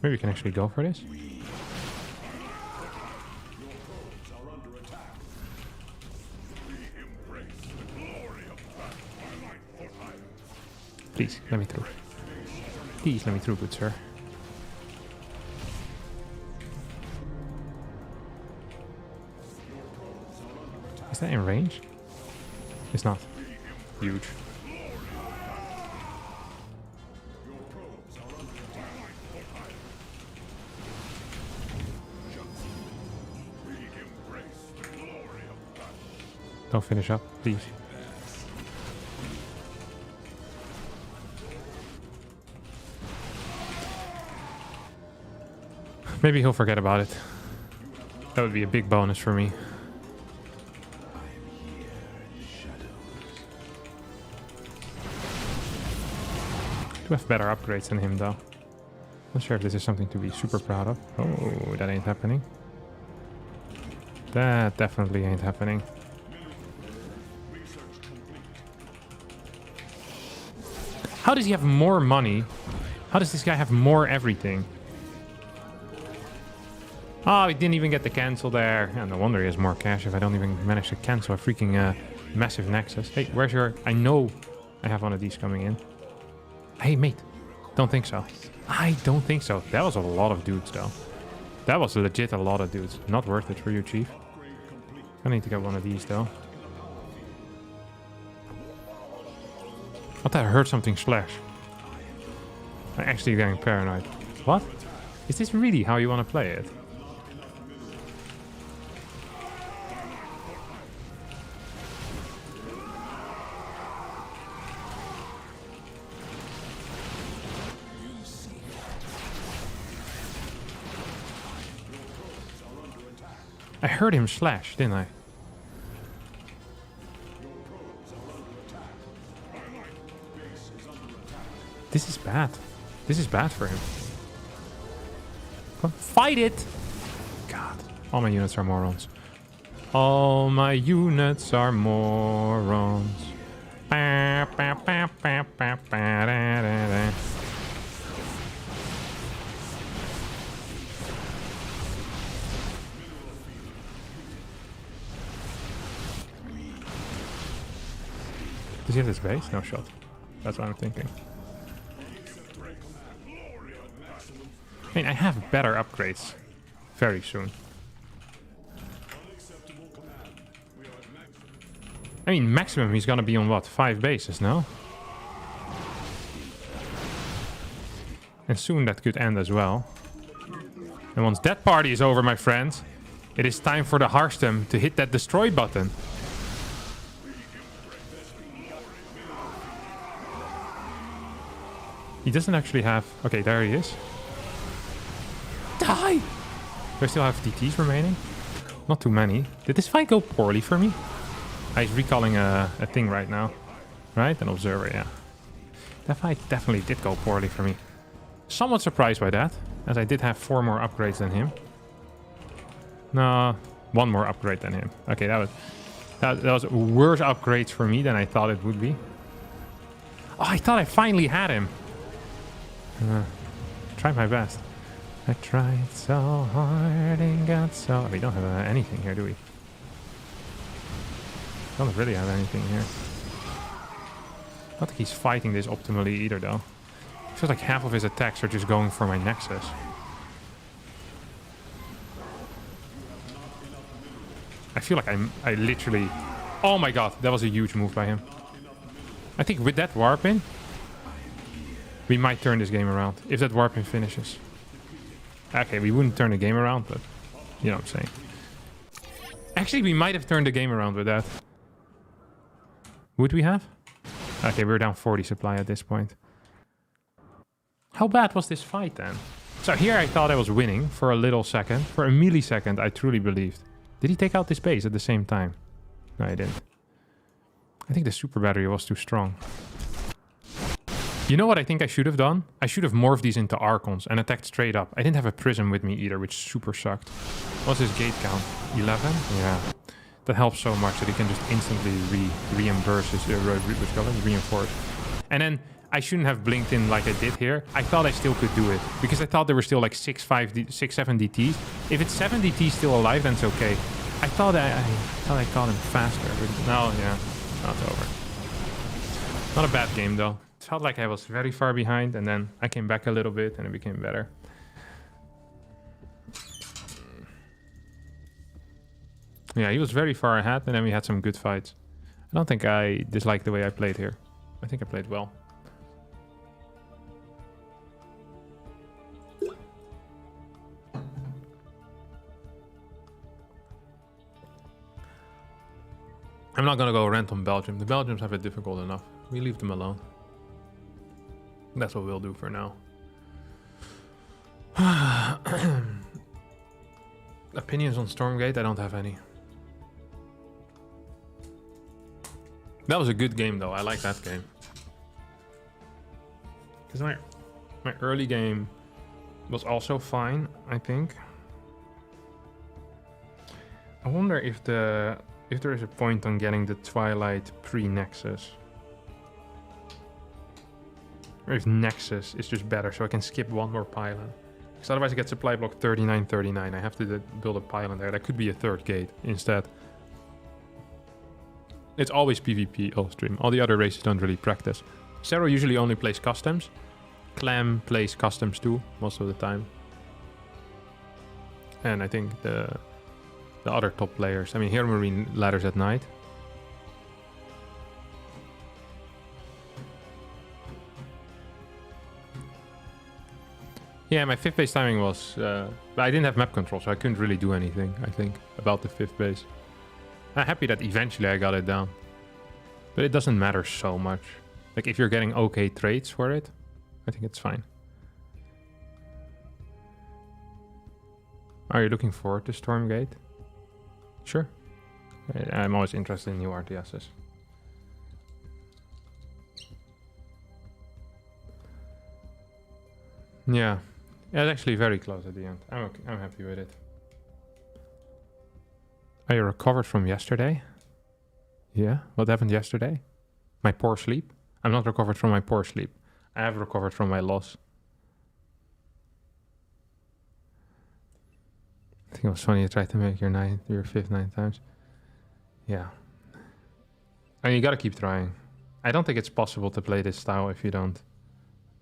Maybe we can actually go for this? Please, let me through. Please let me through, good sir. Is that in range? It's not. Huge. Don't finish up, please. Maybe he'll forget about it. That would be a big bonus for me. Do have better upgrades than him though. Not sure if this is something to be super proud of. Oh, that ain't happening. That definitely ain't happening. How does he have more money? How does this guy have more everything? Oh, he didn't even get the cancel there. Yeah, no wonder he has more cash if I don't even manage to cancel a freaking massive Nexus. Hey, where's your... I know I have one of these coming in. Hey, mate. Don't think so. I don't think so. That was a lot of dudes, though. That was legit a lot of dudes. Not worth it for you, Chief. I need to get one of these, though. I thought I heard something slash. I'm actually getting paranoid. What? Is this really how you want to play it? I heard him slash, didn't I? This is bad. This is bad for him. Come on, fight it! God, all my units are morons. All my units are morons. Ba, ba, ba, ba, ba, ba, da, da, da. Does he have this base? No shot. That's what I'm thinking. I mean, I have better upgrades very soon. I mean, maximum he's gonna be on what? 5 bases now? And soon that could end as well. And once that party is over, my friends, it is time for the Harstem to hit that destroy button. He doesn't actually have... Okay, there he is. Die! Do I still have DTs remaining? Not too many. Did this fight go poorly for me? He's recalling a thing right now. Right? An observer, yeah. That fight definitely did go poorly for me. Somewhat surprised by that, as I did have 4 more upgrades than him. No, 1 more upgrade than him. Okay, that was worse upgrades for me than I thought it would be. Oh, I thought I finally had him. Tried my best. I tried so hard and got so... We don't have anything here, do we? Don't really have anything here. I don't think he's fighting this optimally either, though. It feels like half of his attacks are just going for my Nexus. I feel like I literally... Oh my god, that was a huge move by him. I think with that warp in, we might turn this game around. If that warp in finishes. Okay, we wouldn't turn the game around, but you know what I'm saying. Actually, we might have turned the game around with that. Would we have? Okay, we're down 40 supply at this point. How bad was this fight then? So here I thought I was winning for a little second. For a millisecond, I truly believed. Did he take out this base at the same time? No, he didn't. I think the super battery was too strong. You know what I think I should have done? I should have morphed these into Archons and attacked straight up. I didn't have a Prism with me either, which super sucked. What's his gate count? 11? Yeah. That helps so much that he can just instantly reimburse his... reinforce. And then I shouldn't have blinked in like I did here. I thought I still could do it. Because I thought there were still like 6, 7 DTs. If it's 7 DTs still alive, then it's okay. I thought I caught him faster. But no, yeah. Now it's over. Not a bad game though. It felt like I was very far behind and then I came back a little bit and it became better. Yeah, he was very far ahead and then we had some good fights. I don't think I disliked the way I played here. I think I played well. I'm not gonna go rant on Belgium. The Belgians have it difficult enough. We leave them alone. That's what we'll do for now. Opinions on Stormgate? I don't have any. That was a good game though. I like that game. Because my early game was also fine, I think. I wonder if there is a point on getting the Twilight pre-Nexus. Or if Nexus is just better, so I can skip one more pylon. Because otherwise I get supply block 39-39. I have to build a pylon there. That could be a third gate instead. It's always PvP all stream. All the other races don't really practice. Zero usually only plays customs. Clam plays customs too, most of the time. And I think the other top players. I mean, Hero Marine ladders at night. Yeah, my 5th base timing was... I didn't have map control, so I couldn't really do anything, I think, about the 5th base. I'm happy that eventually I got it down. But it doesn't matter so much. Like, if you're getting okay trades for it, I think it's fine. Are you looking forward to Stormgate? Sure. I'm always interested in new RTSs. Yeah. Yeah, it's actually very close at the end. I'm okay. I'm happy with it. Are you recovered from yesterday? Yeah. What happened yesterday? My poor sleep? I'm not recovered from my poor sleep. I have recovered from my loss. I think it was funny you tried to make your 5th 9 times. Yeah. I mean, you gotta keep trying. I don't think it's possible to play this style if you don't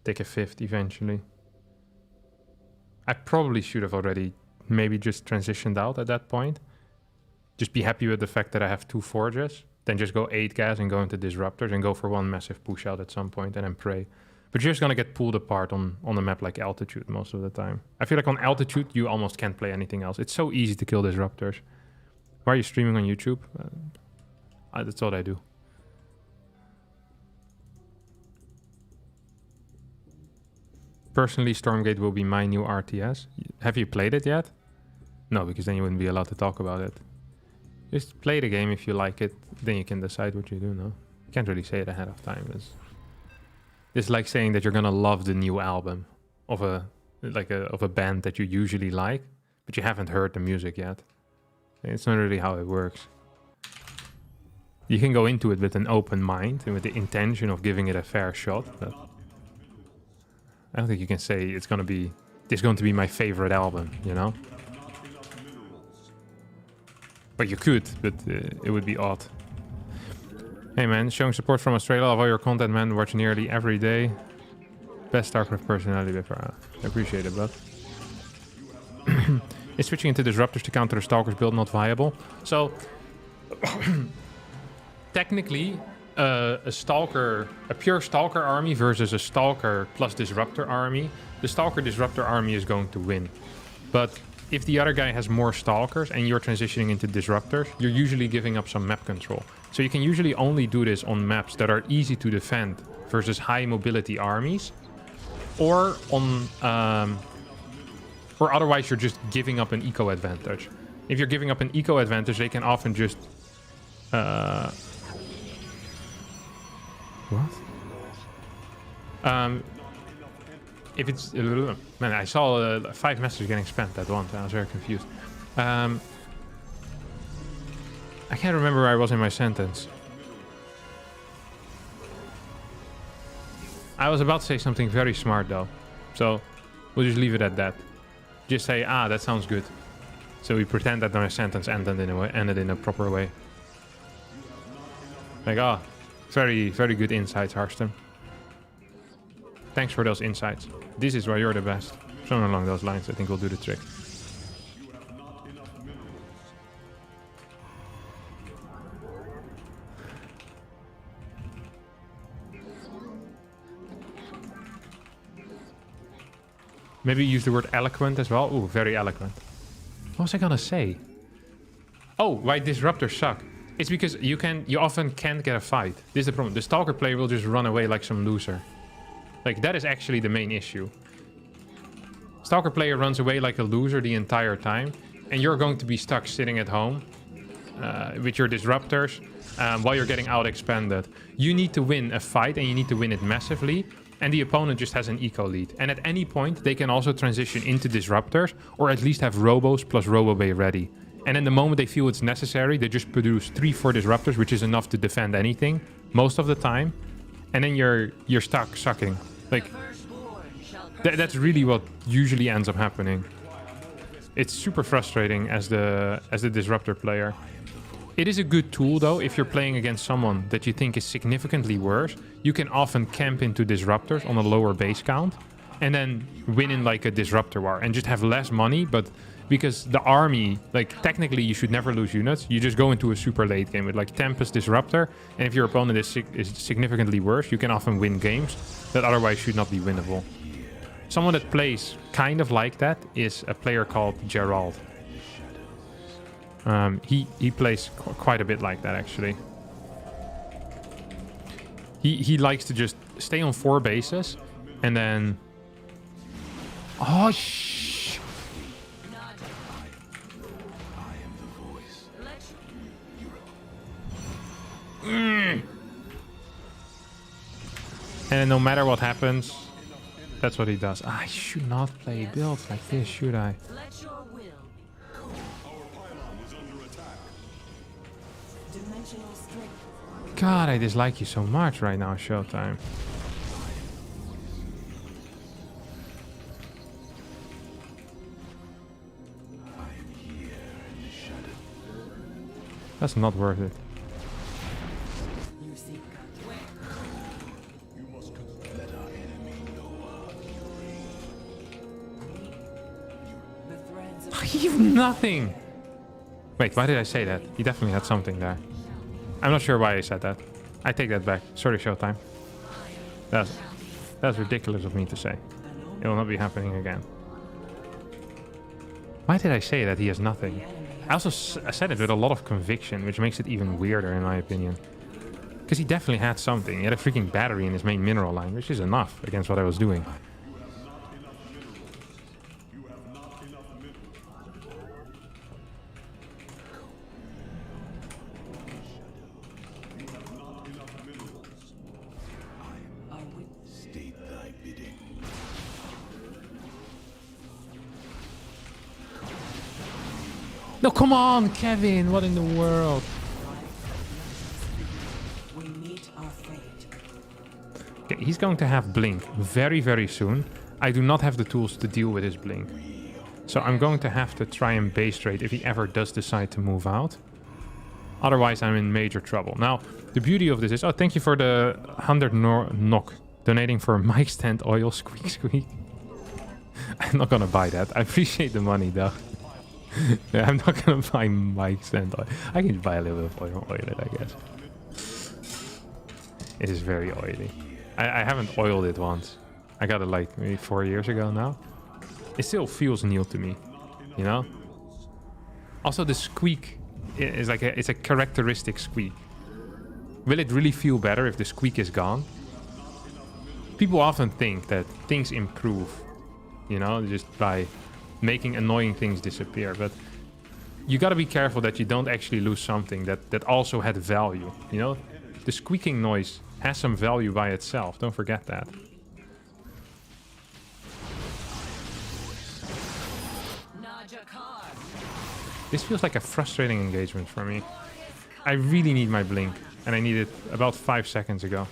take a 5th eventually. I probably should have already maybe just transitioned out at that point. Just be happy with the fact that I have 2 forges. Then just go 8 gas and go into Disruptors and go for one massive push out at some point and then pray. But you're just gonna get pulled apart on a map like Altitude most of the time. I feel like on Altitude you almost can't play anything else. It's so easy to kill Disruptors. Why are you streaming on YouTube? That's all I do. Personally, Stormgate will be my new RTS. Have you played it yet? No, because then you wouldn't be allowed to talk about it. Just play the game if you like it, then you can decide what you do, no? You can't really say it ahead of time. It's like saying that you're gonna love the new album of a band that you usually like, but you haven't heard the music yet. It's not really how it works. You can go into it with an open mind and with the intention of giving it a fair shot, but I don't think you can say this is going to be my favorite album, you know? But you could, but it would be odd. Hey man, showing support from Australia. I love all your content, man. Watch nearly every day. Best StarCraft personality ever. I appreciate it, bud. Is switching into Disruptors to counter a Stalkers build not viable? So, technically, a pure Stalker army versus a Stalker plus Disruptor army, the Stalker Disruptor army is going to win. But if the other guy has more Stalkers and you're transitioning into Disruptors, you're usually giving up some map control. So you can usually only do this on maps that are easy to defend versus high mobility armies, or on or otherwise you're just giving up an eco advantage. If you're giving up an eco advantage, they can often just what? If it's man, I saw 5 messages getting spammed at once. I was very confused. I can't remember where I was in my sentence. I was about to say something very smart though, so we'll just leave it at that. Just say, that sounds good. So we pretend that my sentence ended in a proper way. Like, very, very good insights, Harstem. Thanks for those insights. This is why you're the best. Something along those lines, I think will do the trick. Maybe use the word eloquent as well. Ooh, very eloquent. What was I gonna say? Oh, why Disruptors suck. It's because you often can't get a fight. This is the problem. The Stalker player will just run away like some loser. Like, that is actually the main issue. Stalker player runs away like a loser the entire time. and you're going to be stuck sitting at home with your disruptors while you're getting out expanded. You need to win a fight, and you need to win it massively, and the opponent just has an eco lead. And at any point, they can also transition into disruptors, or at least have robos plus robo bay ready. And then the moment they feel it's necessary, they just produce 3-4 disruptors, which is enough to defend anything most of the time. And then you're stuck sucking. Like, that's really what usually ends up happening. It's super frustrating as the disruptor player. It is a good tool though if you're playing against someone that you think is significantly worse. You can often camp into disruptors on a lower base count and then win in like a disruptor war and just have less money, but because the army, like technically you should never lose units. You just go into a super late game with like Tempest Disruptor, and if your opponent is significantly worse, you can often win games that otherwise should not be winnable. Someone that plays kind of like that is a player called Gerald. He plays quite a bit like that actually. He likes to just stay on 4 bases and then... Oh, shh! And then no matter what happens, that's what he does. I should not play builds like this, should I? Let your will be. Our pylon is under attack. Dimensional strength. God, I dislike you so much right now, Showtime. That's not worth it. You seek. You must let our enemy know our fury. The threads of He have nothing! Wait, why did I say that? He definitely had something there. I'm not sure why I said that. I take that back. Sorry, Showtime. That's ridiculous of me to say. It will not be happening again. Why did I say that he has nothing? I also said it with a lot of conviction, which makes it even weirder in my opinion. Because he definitely had something. He had a freaking battery in his main mineral line, which is enough against what I was doing. You have not enough minerals. You have not enough minerals. our wit. State thy bidding. No, come on, Kevin! What in the world? We meet our fate. Okay, he's going to have Blink very, very soon. I do not have the tools to deal with his Blink. So I'm going to have to try and base trade if he ever does decide to move out. Otherwise, I'm in major trouble. Now, the beauty of this is... Oh, thank you for the 100 NOK. Donating for mic stand oil, squeak, squeak. I'm not going to buy that. I appreciate the money, though. Yeah, I'm not going to buy mic stand oil. I can buy a little bit of oil it, I guess. It is very oily. I haven't oiled it once. I got it like maybe 4 years ago now. It still feels new to me, you know? Also, the squeak is like it's a characteristic squeak. Will it really feel better if the squeak is gone? People often think that things improve, you know, just by making annoying things disappear. But you got to be careful that you don't actually lose something that also had value, you know? The squeaking noise has some value by itself. Don't forget that. This feels like a frustrating engagement for me. I really need my blink, and I need it about 5 seconds ago.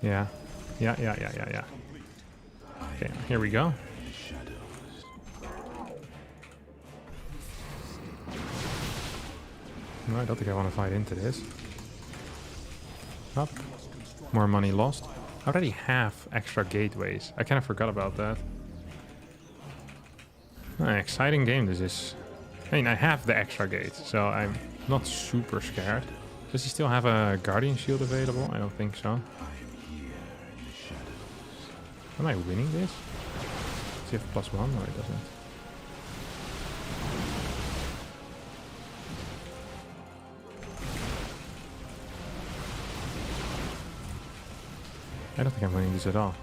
Yeah. Okay, here we go. No, I don't think I want to fight into this. Up. More money lost. I already have extra gateways. I kind of forgot about that. Exciting game this is. I mean, I have the extra gate, so I'm not super scared. Does he still have a Guardian Shield available? I don't think so. Am I winning this? Does he have +1? No, he doesn't. I don't think I'm winning this at all.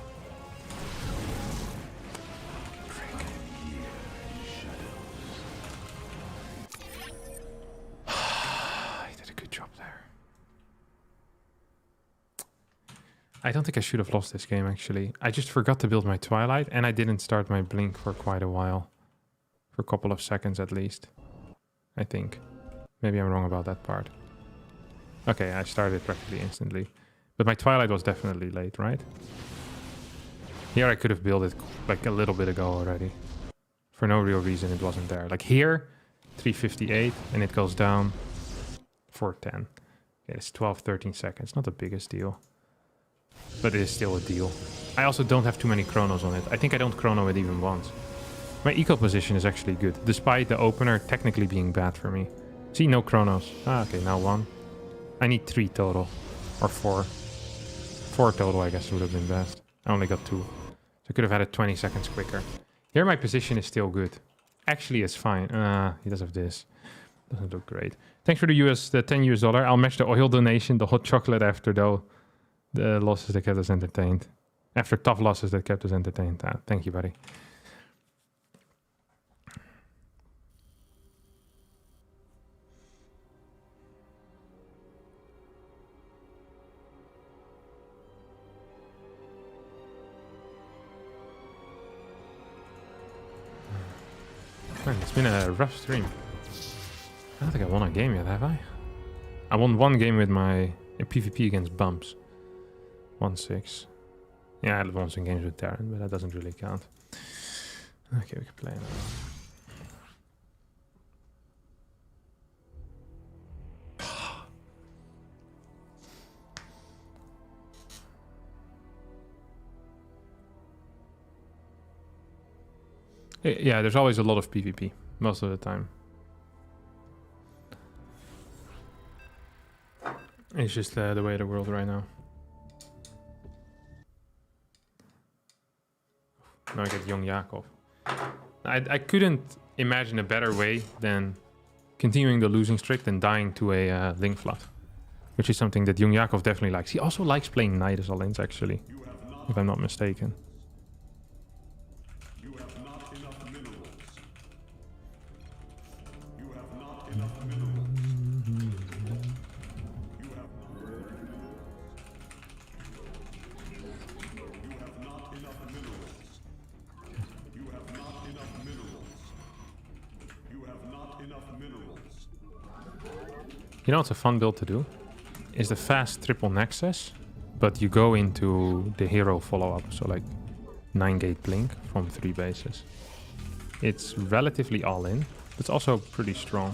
I don't think I should have lost this game, actually. I just forgot to build my Twilight, and I didn't start my Blink for quite a while. For a couple of seconds, at least. I think. Maybe I'm wrong about that part. Okay, I started practically instantly. But my Twilight was definitely late, right? Here I could have built it like a little bit ago already. For no real reason it wasn't there. Like here, 358, and it goes down 410. Okay, it's 12, 13 seconds. Not the biggest deal. But it is still a deal. I also don't have too many chronos on it. I think I don't chrono it even once. My eco position is actually good, despite the opener technically being bad for me. See, no chronos. Ah, okay, now 1. I need 3 total. Or 4. 4 total, I guess, would have been best. I only got 2. So I could have had it 20 seconds quicker. Here my position is still good. Actually, it's fine. He does have this. Doesn't look great. Thanks for the 10 US dollar. I'll match the oil donation, the hot chocolate after though. The losses that kept us entertained. After tough losses that kept us entertained. Thank you, buddy. Man, it's been a rough stream. I don't think I won a game yet, have I? I won 1 game with my PvP against Bumps. 1-6. Yeah, I won some games with Terran, but that doesn't really count. Okay, we can play now. Yeah, there's always a lot of PvP, most of the time. It's just the way of the world right now. Now I get young Yakov. I couldn't imagine a better way than continuing the losing streak than dying to a Link Flood. Which is something that young Yakov definitely likes. He also likes playing Knight as a Lens, actually. If I'm not mistaken. You know what's a fun build to do? Is the fast triple Nexus, but you go into the hero follow-up, so like 9-gate blink from 3 bases. It's relatively all-in, but it's also pretty strong.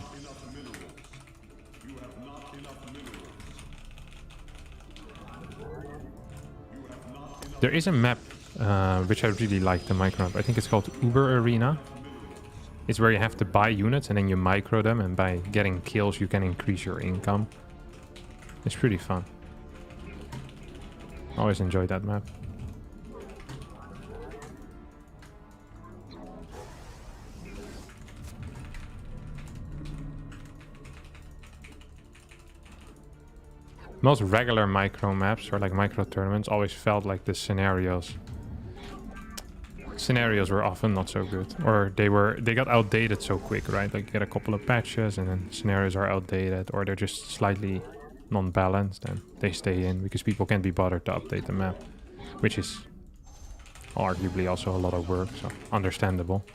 There is a map which I really like, the micro map. I think it's called Uber Arena. It's where you have to buy units and then you micro them, and by getting kills you can increase your income. It's pretty fun. Always enjoyed that map. Most regular micro maps or like micro tournaments always felt like the scenarios were often not so good, or they got outdated so quick, right? Like you get a couple of patches and then scenarios are outdated, or they're just slightly non-balanced and they stay in because people can't be bothered to update the map, which is arguably also a lot of work, so understandable.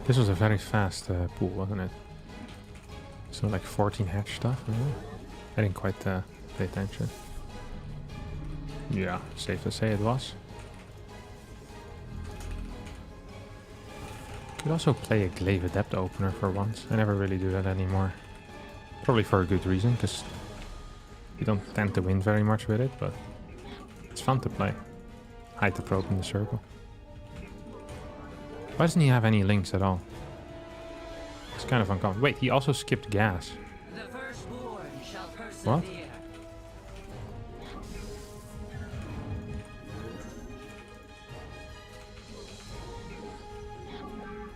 This was a very fast pool, wasn't it? So like 14 hatch stuff, maybe? I didn't quite pay attention. Yeah, safe to say it was. Could also play a Glaive Adept opener for once. I never really do that anymore. Probably for a good reason, because you don't tend to win very much with it, but it's fun to play. Hide the probe in the circle. Why doesn't he have any links at all? It's kind of uncommon. Wait, he also skipped gas. The firstborn shall What? persevere.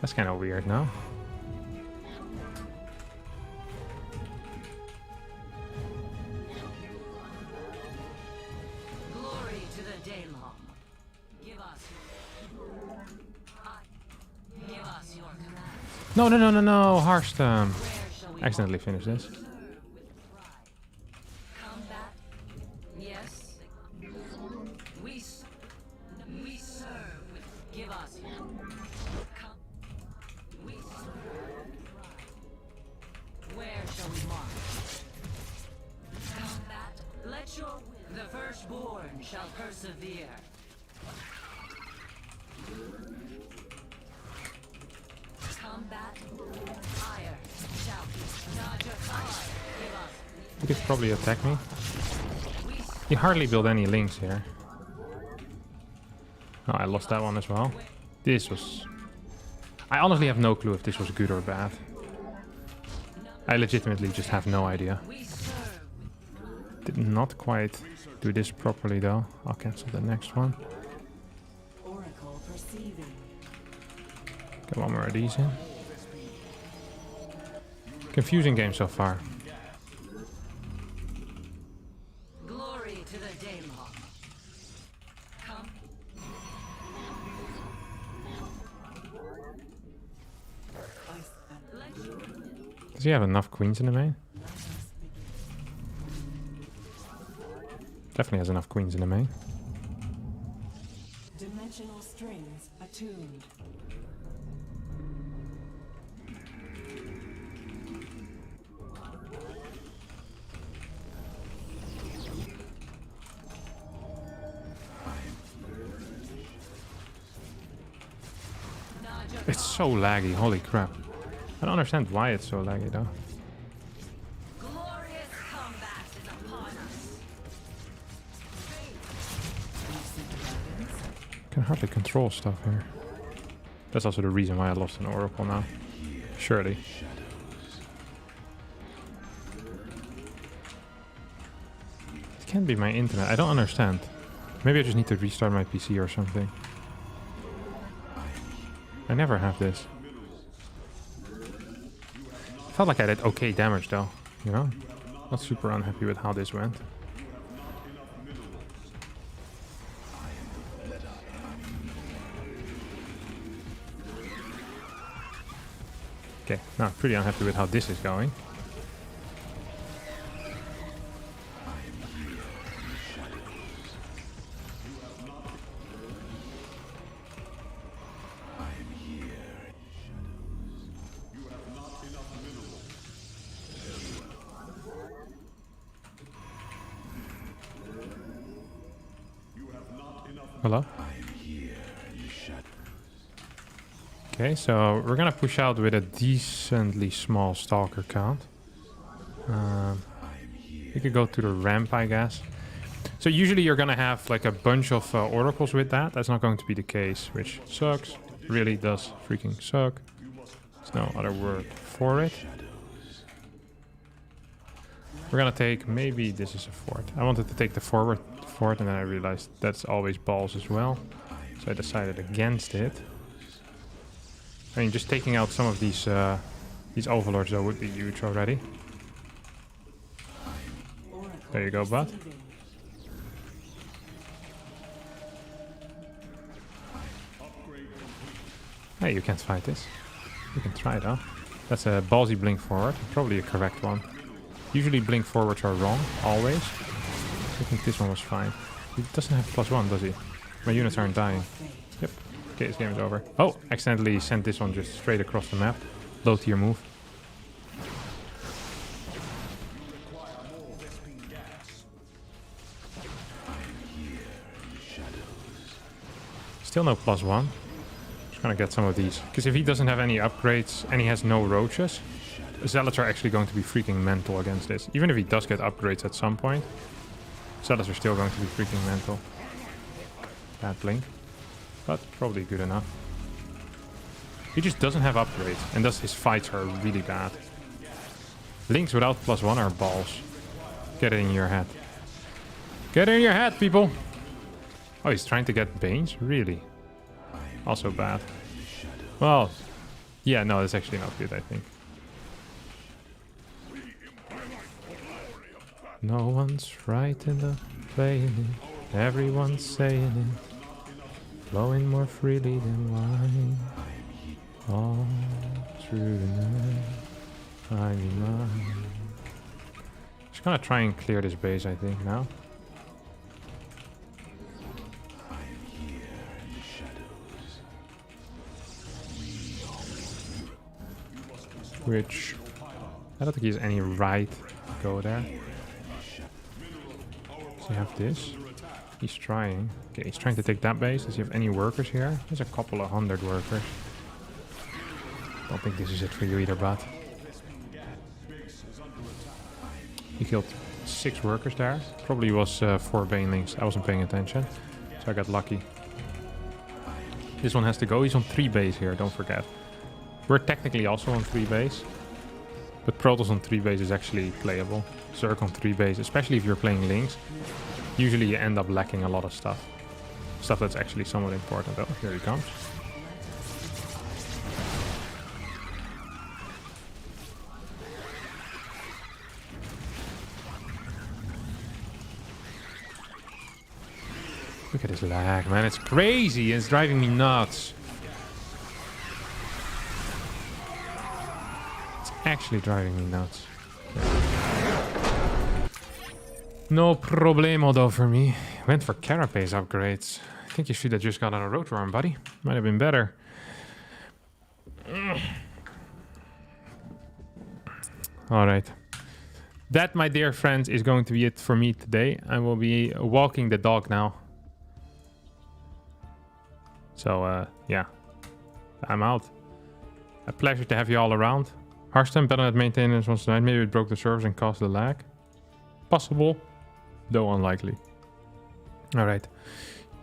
That's kind of weird, no? No, no, no, no, no, Harstem. Accidentally finished this. Combat. Yes. We serve. Give us. Come. We serve. Where shall we march? Combat. Let your the firstborn shall persevere. Combat. Fire. Shall not your fire. Give us. He could probably attack me. He hardly built any links here. Oh, I lost that one as well. This was... I honestly have no clue if this was good or bad. I legitimately just have no idea. Did not quite do this properly though. I'll cancel the next one. Oracle perceiving. Get one more of these in. Confusing game so far. Glory to the Daemon. Come. Does he have enough queens in the main? Definitely has enough queens in the main. Dimensional strings attuned. It's so laggy, holy crap. I don't understand why it's so laggy though. Glorious combat is upon us. Can hardly control stuff here. That's also the reason why I lost an Oracle now. Surely. It can't be my internet. I don't understand. Maybe I just need to restart my PC or something. I never have this. Felt like I did okay damage though, you know? Not super unhappy with how this went. Okay, now pretty unhappy with how this is going. Hello? Okay, so we're gonna push out with a decently small stalker count. We could go to the ramp, I guess. So usually you're gonna have like a bunch of oracles with that. That's not going to be the case, which sucks. Really does freaking suck. There's no other word for it. We're gonna take, maybe this is a fort. I wanted to take the forward fort and then I realized that's always balls as well. So I decided against it. I mean, just taking out some of these overlords though would be huge already. There you go, bud. Hey, you can't fight this. You can try though. That's a ballsy blink forward, probably a correct one. Usually blink forwards are wrong, always. I think this one was fine. He doesn't have +1, does he? My units aren't dying. Yep. Okay, this game is over. Oh, accidentally sent this one just straight across the map. Low tier move. Still no +1. Just gonna get some of these. Because if he doesn't have any upgrades and he has no roaches, Zealots are actually going to be freaking mental against this. Even if he does get upgrades at some point, Zealots are still going to be freaking mental. Bad blink. But probably good enough. He just doesn't have upgrades, and thus his fights are really bad. Links without +1 are balls. Get it in your head. Get it in your head, people! Oh, he's trying to get Banes? Really? Also bad. Well, yeah, no, that's actually not good, I think. No one's frightened of playing it. Everyone's saying it. Flowing more freely than wine. All's through the night. Find me mine. Just gonna try and clear this base, I think, now. Which I don't think he has any right to go there. Does he have this? He's trying. Okay, he's trying to take that base. Does he have any workers here? There's a couple of 100 workers. Don't think this is it for you either, but he killed 6 workers there. Probably was 4 banelings. I wasn't paying attention, so I got lucky. This one has to go. He's on 3 base here, don't forget. We're technically also on 3 base, but Protoss on 3 base is actually playable. Zerg on 3 base, especially if you're playing links, usually you end up lacking a lot of stuff. Stuff that's actually somewhat important. Oh, here he comes. Look at this lag, man. It's crazy. It's driving me nuts. It's actually driving me nuts. No problemo though for me. Went for carapace upgrades. I think you should have just got on a road worm, buddy. Might have been better. Alright. That, my dear friends, is going to be it for me today. I will be walking the dog now. So, yeah. I'm out. A pleasure to have you all around. Harstem, better at maintenance once tonight. Maybe it broke the servers and caused the lag. Possible, though unlikely. Alright.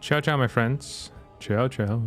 Ciao, ciao, my friends. Ciao, ciao.